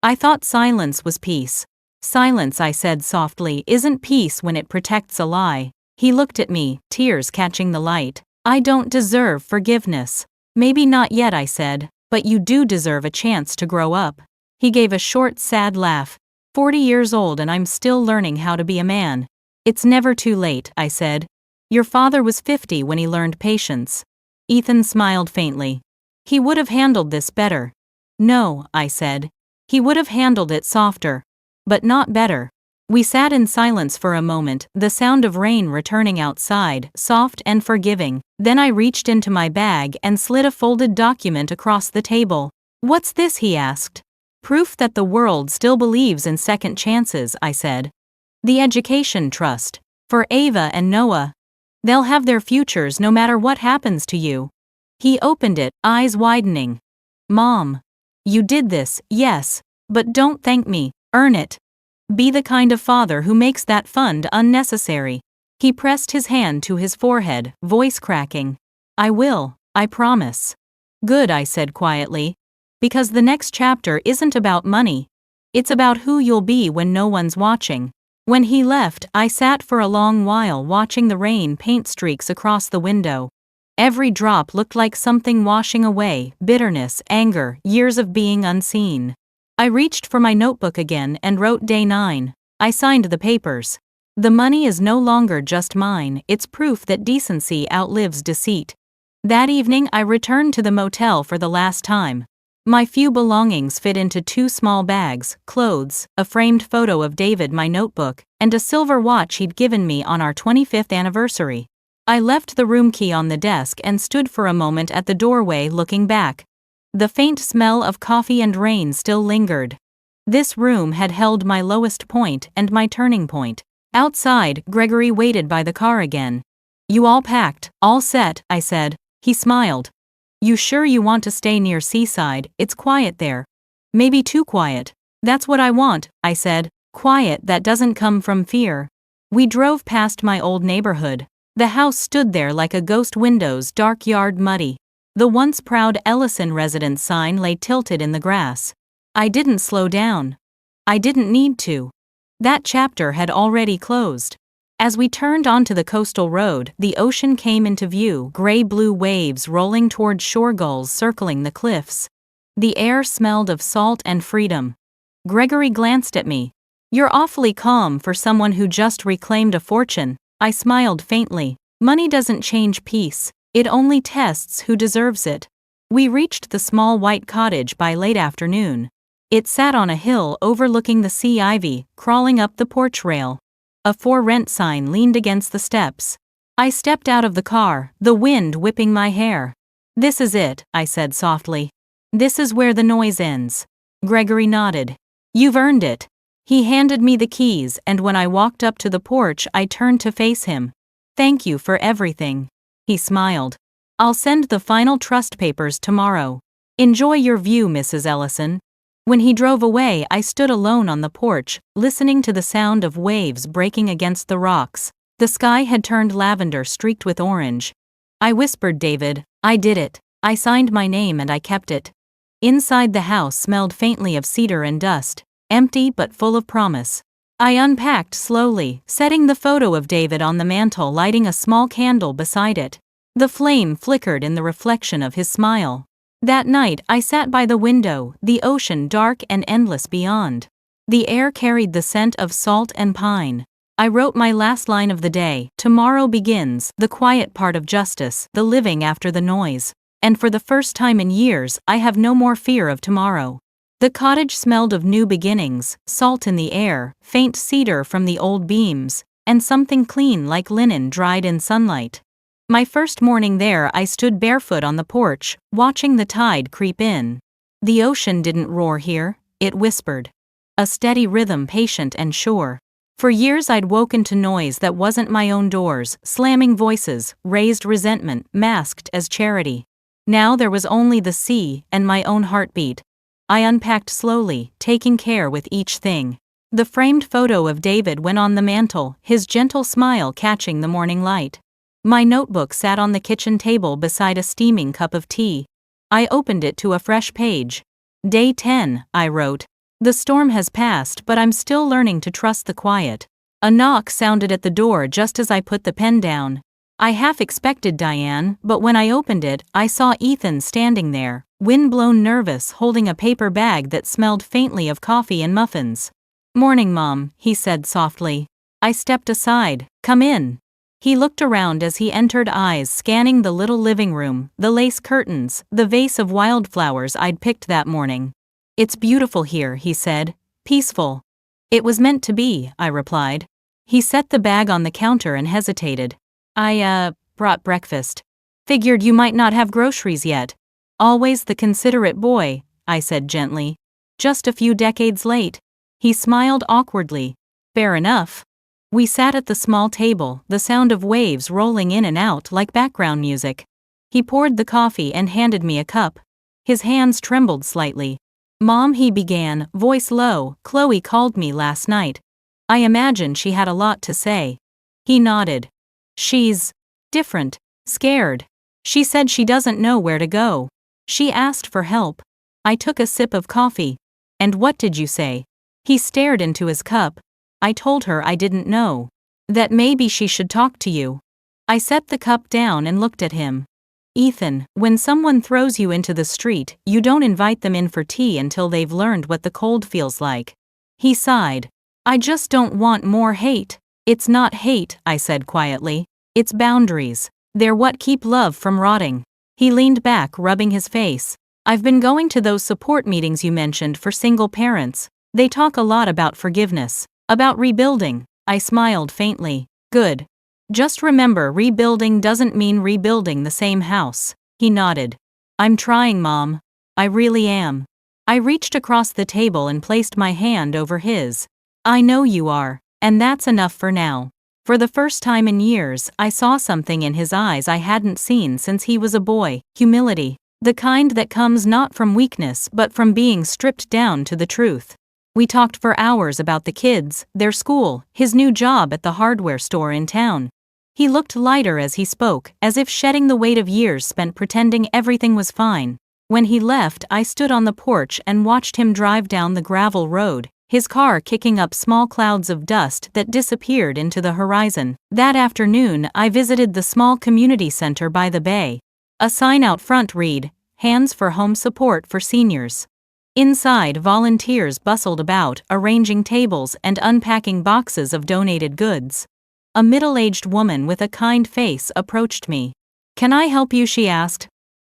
I thought silence was peace." "Silence," I said softly, "isn't peace when it protects a lie." He looked at me, tears catching the light. "I don't deserve forgiveness." "Maybe not yet," I said, "but you do deserve a chance to grow up." He gave a short, sad laugh. 40 years old and I'm still learning how to be a man. "It's never too late," I said. "Your father was 50 when he learned patience." Ethan smiled faintly. "He would have handled this better." "No," I said. "He would have handled it softer. But not better." We sat in silence for a moment, the sound of rain returning outside, soft and forgiving. Then I reached into my bag and slid a folded document across the table. "What's this?" he asked. "Proof that the world still believes in second chances," I said. "The Education Trust. For Ava and Noah. They'll have their futures no matter what happens to you." He opened it, eyes widening. "Mom. You did this, yes. But don't thank me, earn it. Be the kind of father who makes that fund unnecessary." He pressed his hand to his forehead, voice cracking. "I will, I promise." "Good," I said quietly. "Because the next chapter isn't about money. It's about who you'll be when no one's watching." When he left, I sat for a long while watching the rain paint streaks across the window. Every drop looked like something washing away, bitterness, anger, years of being unseen. I reached for my notebook again and wrote day 9. I signed the papers. The money is no longer just mine, it's proof that decency outlives deceit. That evening I returned to the motel for the last time. My few belongings fit into 2 small bags, clothes, a framed photo of David, my notebook, and a silver watch he'd given me on our 25th anniversary. I left the room key on the desk and stood for a moment at the doorway looking back. The faint smell of coffee and rain still lingered. This room had held my lowest point and my turning point. Outside, Gregory waited by the car again. "You all packed, all set?" I said. He smiled. "You sure you want to stay near seaside? It's quiet there." "Maybe too quiet." "That's what I want," I said. "Quiet that doesn't come from fear." We drove past my old neighborhood. The house stood there like a ghost, windows, dark yard, muddy. The once proud Ellison residence sign lay tilted in the grass. I didn't slow down. I didn't need to. That chapter had already closed. As we turned onto the coastal road, the ocean came into view, gray-blue waves rolling toward shore, gulls circling the cliffs. The air smelled of salt and freedom. Gregory glanced at me. "You're awfully calm for someone who just reclaimed a fortune." I smiled faintly. "Money doesn't change peace, it only tests who deserves it." We reached the small white cottage by late afternoon. It sat on a hill overlooking the sea, ivy crawling up the porch rail. A "for rent" sign leaned against the steps. I stepped out of the car, the wind whipping my hair. "This is it," I said softly. "This is where the noise ends." Gregory nodded. "You've earned it." He handed me the keys, and when I walked up to the porch, I turned to face him. "Thank you for everything." He smiled. "I'll send the final trust papers tomorrow. Enjoy your view, Mrs. Ellison." When he drove away, I stood alone on the porch, listening to the sound of waves breaking against the rocks. The sky had turned lavender streaked with orange. I whispered, "David, I did it. I signed my name and I kept it." Inside the house smelled faintly of cedar and dust, empty but full of promise. I unpacked slowly, setting the photo of David on the mantel, lighting a small candle beside it. The flame flickered in the reflection of his smile. That night I sat by the window, the ocean dark and endless beyond. The air carried the scent of salt and pine. I wrote my last line of the day: "Tomorrow begins, the quiet part of justice, the living after the noise." And for the first time in years, I have no more fear of tomorrow. The cottage smelled of new beginnings, salt in the air, faint cedar from the old beams, and something clean like linen dried in sunlight. My first morning there, I stood barefoot on the porch, watching the tide creep in. The ocean didn't roar here, it whispered. A steady rhythm, patient and sure. For years I'd woken to noise that wasn't my own: doors, slamming voices, raised resentment, masked as charity. Now there was only the sea and my own heartbeat. I unpacked slowly, taking care with each thing. The framed photo of David went on the mantel, his gentle smile catching the morning light. My notebook sat on the kitchen table beside a steaming cup of tea. I opened it to a fresh page. "Day 10, I wrote. "The storm has passed, but I'm still learning to trust the quiet." A knock sounded at the door just as I put the pen down. I half expected Diane, but when I opened it, I saw Ethan standing there, wind-blown, nervous, holding a paper bag that smelled faintly of coffee and muffins. "Morning, Mom," he said softly. I stepped aside. "Come in." He looked around as he entered, eyes scanning the little living room, the lace curtains, the vase of wildflowers I'd picked that morning. "It's beautiful here," he said. "Peaceful." "It was meant to be," I replied. He set the bag on the counter and hesitated. "I brought breakfast. Figured you might not have groceries yet." "Always the considerate boy," I said gently. "Just a few decades late." He smiled awkwardly. "Fair enough." We sat at the small table, the sound of waves rolling in and out like background music. He poured the coffee and handed me a cup. His hands trembled slightly. "Mom," he began, voice low, "Chloe called me last night. I imagine she had a lot to say." He nodded. "She's different, scared. She said she doesn't know where to go. She asked for help." I took a sip of coffee. "And what did you say?" He stared into his cup. "I told her I didn't know. That maybe she should talk to you." I set the cup down and looked at him. "Ethan, when someone throws you into the street, you don't invite them in for tea until they've learned what the cold feels like." He sighed. "I just don't want more hate." It's not hate, I said quietly. It's boundaries. They're what keep love from rotting. He leaned back, rubbing his face. I've been going to those support meetings you mentioned for single parents. They talk a lot about forgiveness, about rebuilding. I smiled faintly. Good. Just remember, rebuilding doesn't mean rebuilding the same house. He nodded. I'm trying, Mom. I really am. I reached across the table and placed my hand over his. I know you are, and that's enough for now. For the first time in years, I saw something in his eyes I hadn't seen since he was a boy: humility. The kind that comes not from weakness but from being stripped down to the truth. We talked for hours about the kids, their school, his new job at the hardware store in town. He looked lighter as he spoke, as if shedding the weight of years spent pretending everything was fine. When he left, I stood on the porch and watched him drive down the gravel road, his car kicking up small clouds of dust that disappeared into the horizon. That afternoon, I visited the small community center by the bay. A sign out front read, "Hands for Home Support for Seniors." Inside, volunteers bustled about, arranging tables and unpacking boxes of donated goods. A middle-aged woman with a kind face approached me. "Can I help you?" she asked.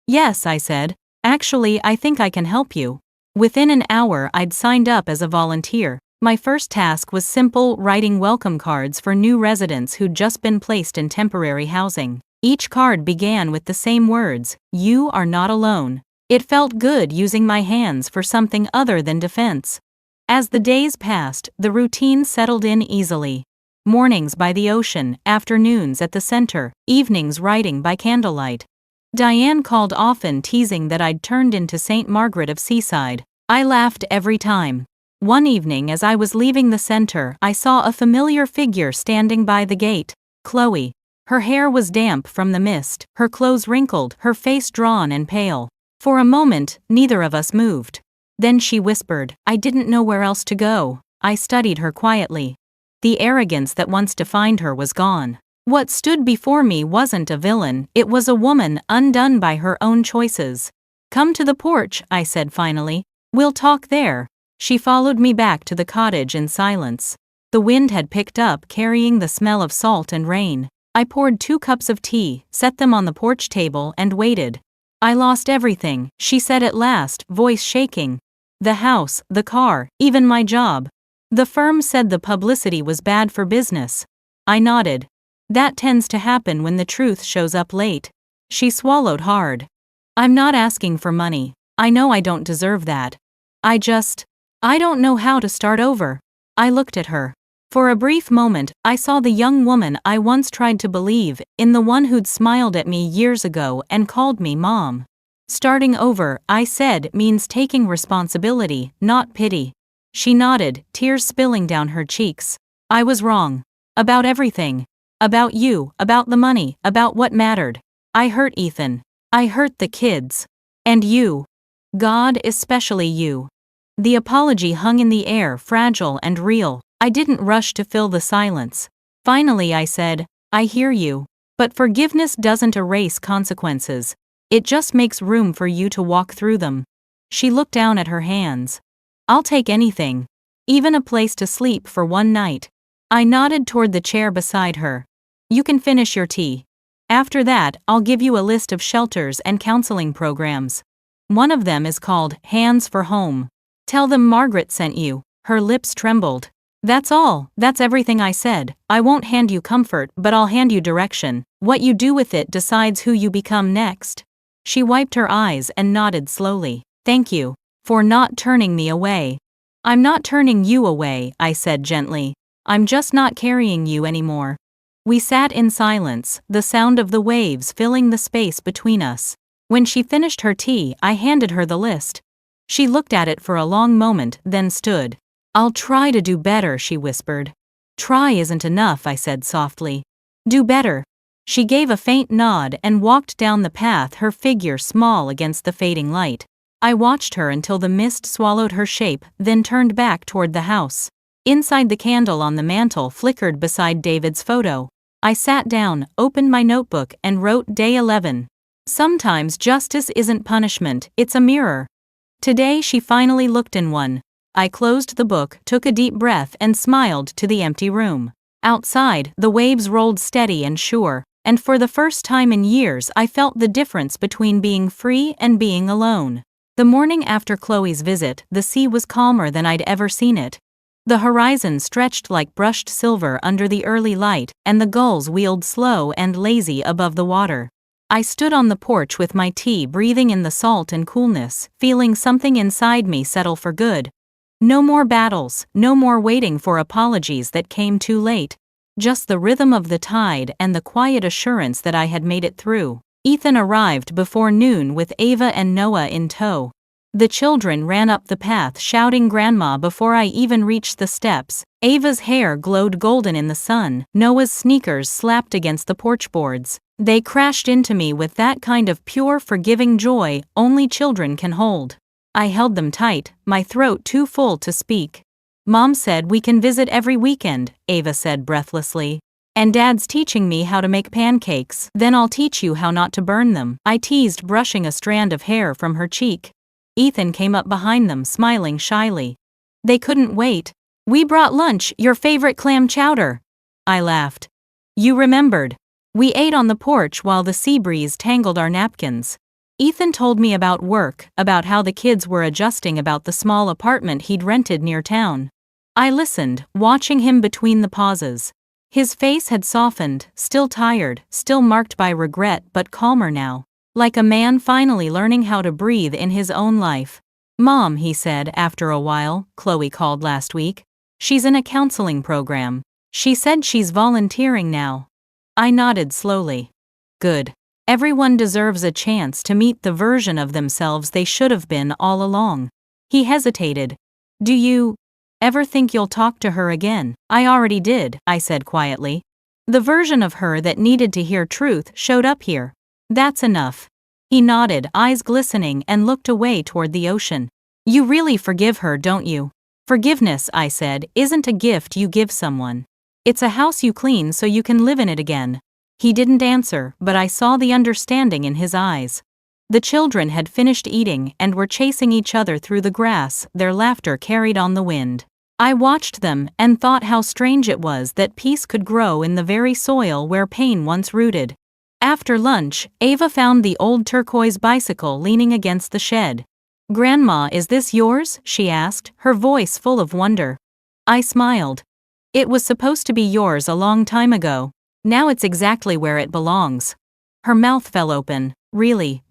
"Yes," I said. "Actually, I think I can help you." Within an hour, I'd signed up as a volunteer. My first task was simple: writing welcome cards for new residents who'd just been placed in temporary housing. Each card began with the same words: "You are not alone." It felt good using my hands for something other than defense. As the days passed, the routine settled in easily. Mornings by the ocean, afternoons at the center, evenings writing by candlelight. Diane called often, teasing that I'd turned into St. Margaret of Seaside. I laughed every time. One evening as I was leaving the center, I saw a familiar figure standing by the gate. Chloe. Her hair was damp from the mist, her clothes wrinkled, her face drawn and pale. For a moment, neither of us moved. Then she whispered, "I didn't know where else to go." I studied her quietly. The arrogance that once defined her was gone. What stood before me wasn't a villain, it was a woman undone by her own choices. "Come to the porch," I said finally. "We'll talk there." She followed me back to the cottage in silence. The wind had picked up, carrying the smell of salt and rain. I poured 2 cups of tea, set them on the porch table, and waited. "I lost everything," she said at last, voice shaking. "The house, the car, even my job. The firm said the publicity was bad for business." I nodded. "That tends to happen when the truth shows up late." She swallowed hard. "I'm not asking for money. I know I don't deserve that. I don't know how to start over." I looked at her. For a brief moment, I saw the young woman I once tried to believe in, the one who'd smiled at me years ago and called me Mom. "Starting over," I said, "means taking responsibility, not pity." She nodded, tears spilling down her cheeks. "I was wrong. About everything. About you, about the money, about what mattered. I hurt Ethan. I hurt the kids. And you. God, especially you." The apology hung in the air, fragile and real. I didn't rush to fill the silence. Finally I said, "I hear you. But forgiveness doesn't erase consequences. It just makes room for you to walk through them." She looked down at her hands. "I'll take anything. Even a place to sleep for one night." I nodded toward the chair beside her. "You can finish your tea. After that, I'll give you a list of shelters and counseling programs. One of them is called Hands for Home. Tell them Margaret sent you." Her lips trembled. "That's all, that's everything," I said. "I won't hand you comfort, but I'll hand you direction. What you do with it decides who you become next." She wiped her eyes and nodded slowly. "Thank you for not turning me away." "I'm not turning you away," I said gently. "I'm just not carrying you anymore." We sat in silence, the sound of the waves filling the space between us. When she finished her tea, I handed her the list. She looked at it for a long moment, then stood. "I'll try to do better," she whispered. "Try isn't enough," I said softly. "Do better." She gave a faint nod and walked down the path, her figure small against the fading light. I watched her until the mist swallowed her shape, then turned back toward the house. Inside, the candle on the mantel flickered beside David's photo. I sat down, opened my notebook, and wrote Day 11. Sometimes justice isn't punishment, it's a mirror. Today she finally looked in one. I closed the book, took a deep breath, and smiled to the empty room. Outside, the waves rolled steady and sure, and for the first time in years I felt the difference between being free and being alone. The morning after Chloe's visit, the sea was calmer than I'd ever seen it. The horizon stretched like brushed silver under the early light, and the gulls wheeled slow and lazy above the water. I stood on the porch with my tea, breathing in the salt and coolness, feeling something inside me settle for good. No more battles, no more waiting for apologies that came too late. Just the rhythm of the tide and the quiet assurance that I had made it through. Ethan arrived before noon with Ava and Noah in tow. The children ran up the path shouting Grandma before I even reached the steps. Ava's hair glowed golden in the sun, Noah's sneakers slapped against the porch boards. They crashed into me with that kind of pure, forgiving joy only children can hold. I held them tight, my throat too full to speak. Mom said we can visit every weekend, Ava said breathlessly. And Dad's teaching me how to make pancakes. Then I'll teach you how not to burn them, I teased, brushing a strand of hair from her cheek. Ethan came up behind them, smiling shyly. They couldn't wait. We brought lunch, your favorite clam chowder. I laughed. You remembered. We ate on the porch while the sea breeze tangled our napkins. Ethan told me about work, about how the kids were adjusting, about the small apartment he'd rented near town. I listened, watching him between the pauses. His face had softened, still tired, still marked by regret, but calmer now. Like a man finally learning how to breathe in his own life. Mom, he said after a while, Chloe called last week. She's in a counseling program. She said she's volunteering now. I nodded slowly. Good. Everyone deserves a chance to meet the version of themselves they should have been all along. He hesitated. Do you ever think you'll talk to her again? I already did, I said quietly. The version of her that needed to hear truth showed up here. That's enough. He nodded, eyes glistening, and looked away toward the ocean. You really forgive her, don't you? Forgiveness, I said, isn't a gift you give someone. It's a house you clean so you can live in it again. He didn't answer, but I saw the understanding in his eyes. The children had finished eating and were chasing each other through the grass, their laughter carried on the wind. I watched them and thought how strange it was that peace could grow in the very soil where pain once rooted. After lunch, Ava found the old turquoise bicycle leaning against the shed. Grandma, is this yours? She asked, her voice full of wonder. I smiled. It was supposed to be yours a long time ago. Now it's exactly where it belongs. Her mouth fell open. Really,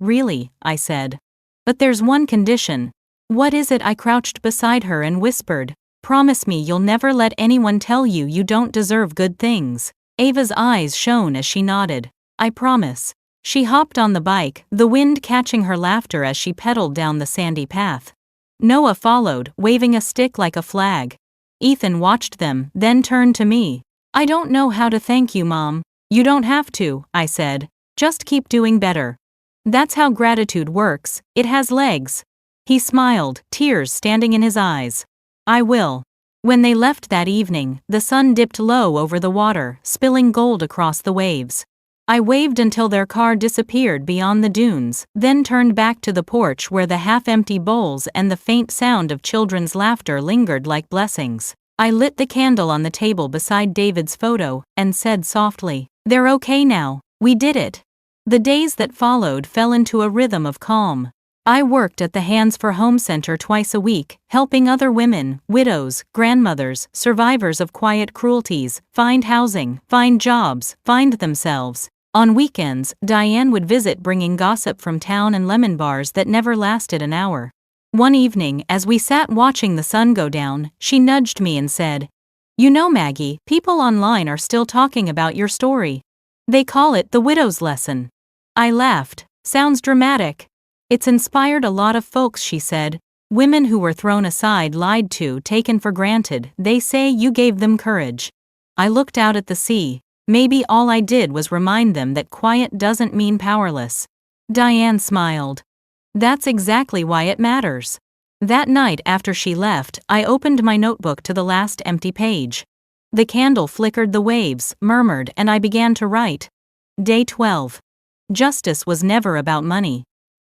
I said. But there's one condition. What is it? I crouched beside her and whispered. Promise me you'll never let anyone tell you you don't deserve good things. Ava's eyes shone as she nodded. I promise. She hopped on the bike, the wind catching her laughter as she pedaled down the sandy path. Noah followed, waving a stick like a flag. Ethan watched them, then turned to me. I don't know how to thank you, Mom. You don't have to, I said. Just keep doing better. That's how gratitude works, it has legs. He smiled, tears standing in his eyes. I will. When they left that evening, the sun dipped low over the water, spilling gold across the waves. I waved until their car disappeared beyond the dunes, then turned back to the porch where the half-empty bowls and the faint sound of children's laughter lingered like blessings. I lit the candle on the table beside David's photo and said softly, "They're okay now, we did it." The days that followed fell into a rhythm of calm. I worked at the Hands for Home Center twice a week, helping other women, widows, grandmothers, survivors of quiet cruelties, find housing, find jobs, find themselves. On weekends, Diane would visit, bringing gossip from town and lemon bars that never lasted an hour. One evening, as we sat watching the sun go down, she nudged me and said, "You know, Maggie, people online are still talking about your story. They call it the widow's lesson." I laughed. Sounds dramatic. It's inspired a lot of folks, she said. Women who were thrown aside, lied to, taken for granted. They say you gave them courage. I looked out at the sea. Maybe all I did was remind them that quiet doesn't mean powerless. Diane smiled. That's exactly why it matters. That night after she left, I opened my notebook to the last empty page. The candle flickered, the waves murmured, and I began to write. Day 12. Justice was never about money.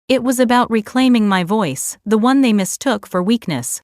It was about reclaiming my voice, the one they mistook for weakness.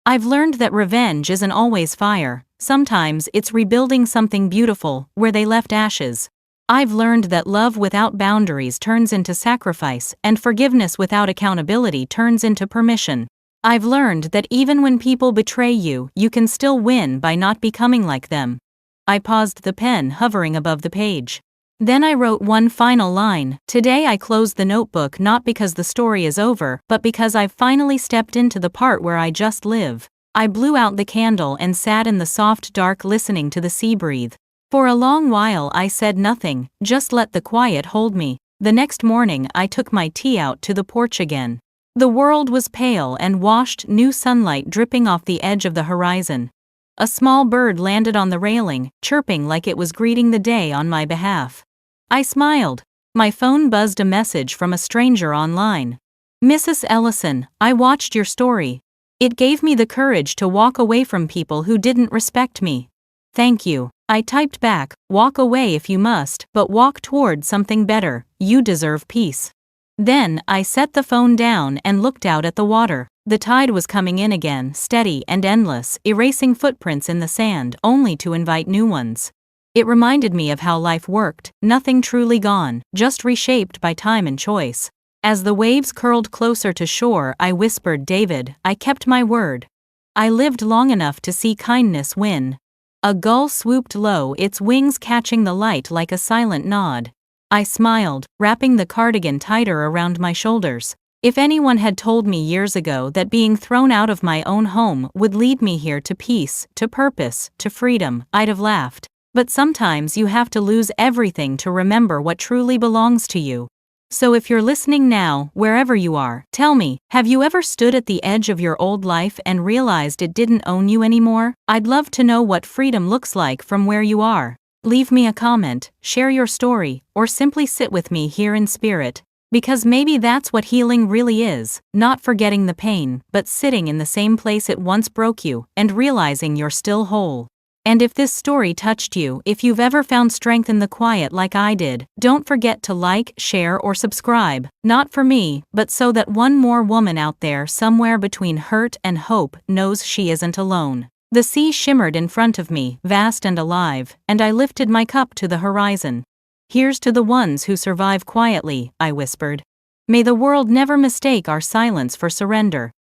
I've learned that revenge isn't always fire, sometimes it's rebuilding something beautiful where they left ashes. I've learned that love without boundaries turns into sacrifice, and forgiveness without accountability turns into permission. I've learned that even when people betray you, you can still win by not becoming like them. I paused the pen hovering above the page. Then I wrote one final line. Today I close the notebook not because the story is over, but because I've finally stepped into the part where I just live. I blew out the candle and sat in the soft dark listening to the sea breathe. For a long while I said nothing, just let the quiet hold me. The next morning I took my tea out to the porch again. The world was pale and washed, new sunlight dripping off the edge of the horizon. A small bird landed on the railing, chirping like it was greeting the day on my behalf. I smiled. My phone buzzed a message from a stranger online. "Mrs. Ellison, I watched your story. It gave me the courage to walk away from people who didn't respect me. Thank you." I typed back, "Walk away if you must, but walk toward something better. You deserve peace." Then I set the phone down and looked out at the water. The tide was coming in again, steady and endless, erasing footprints in the sand only to invite new ones. It reminded me of how life worked, nothing truly gone, just reshaped by time and choice. As the waves curled closer to shore, I whispered, "David, I kept my word. I lived long enough to see kindness win." A gull swooped low, its wings catching the light like a silent nod. I smiled, wrapping the cardigan tighter around my shoulders. If anyone had told me years ago that being thrown out of my own home would lead me here to peace, to purpose, to freedom, I'd have laughed. But sometimes you have to lose everything to remember what truly belongs to you. So if you're listening now, wherever you are, tell me, have you ever stood at the edge of your old life and realized it didn't own you anymore? I'd love to know what freedom looks like from where you are. Leave me a comment, share your story, or simply sit with me here in spirit. Because maybe that's what healing really is, not forgetting the pain, but sitting in the same place it once broke you, and realizing you're still whole. And if this story touched you, if you've ever found strength in the quiet like I did, don't forget to like, share, or subscribe, not for me, but so that one more woman out there somewhere between hurt and hope knows she isn't alone. The sea shimmered in front of me, vast and alive, and I lifted my cup to the horizon. "Here's to the ones who survive quietly," I whispered. "May the world never mistake our silence for surrender."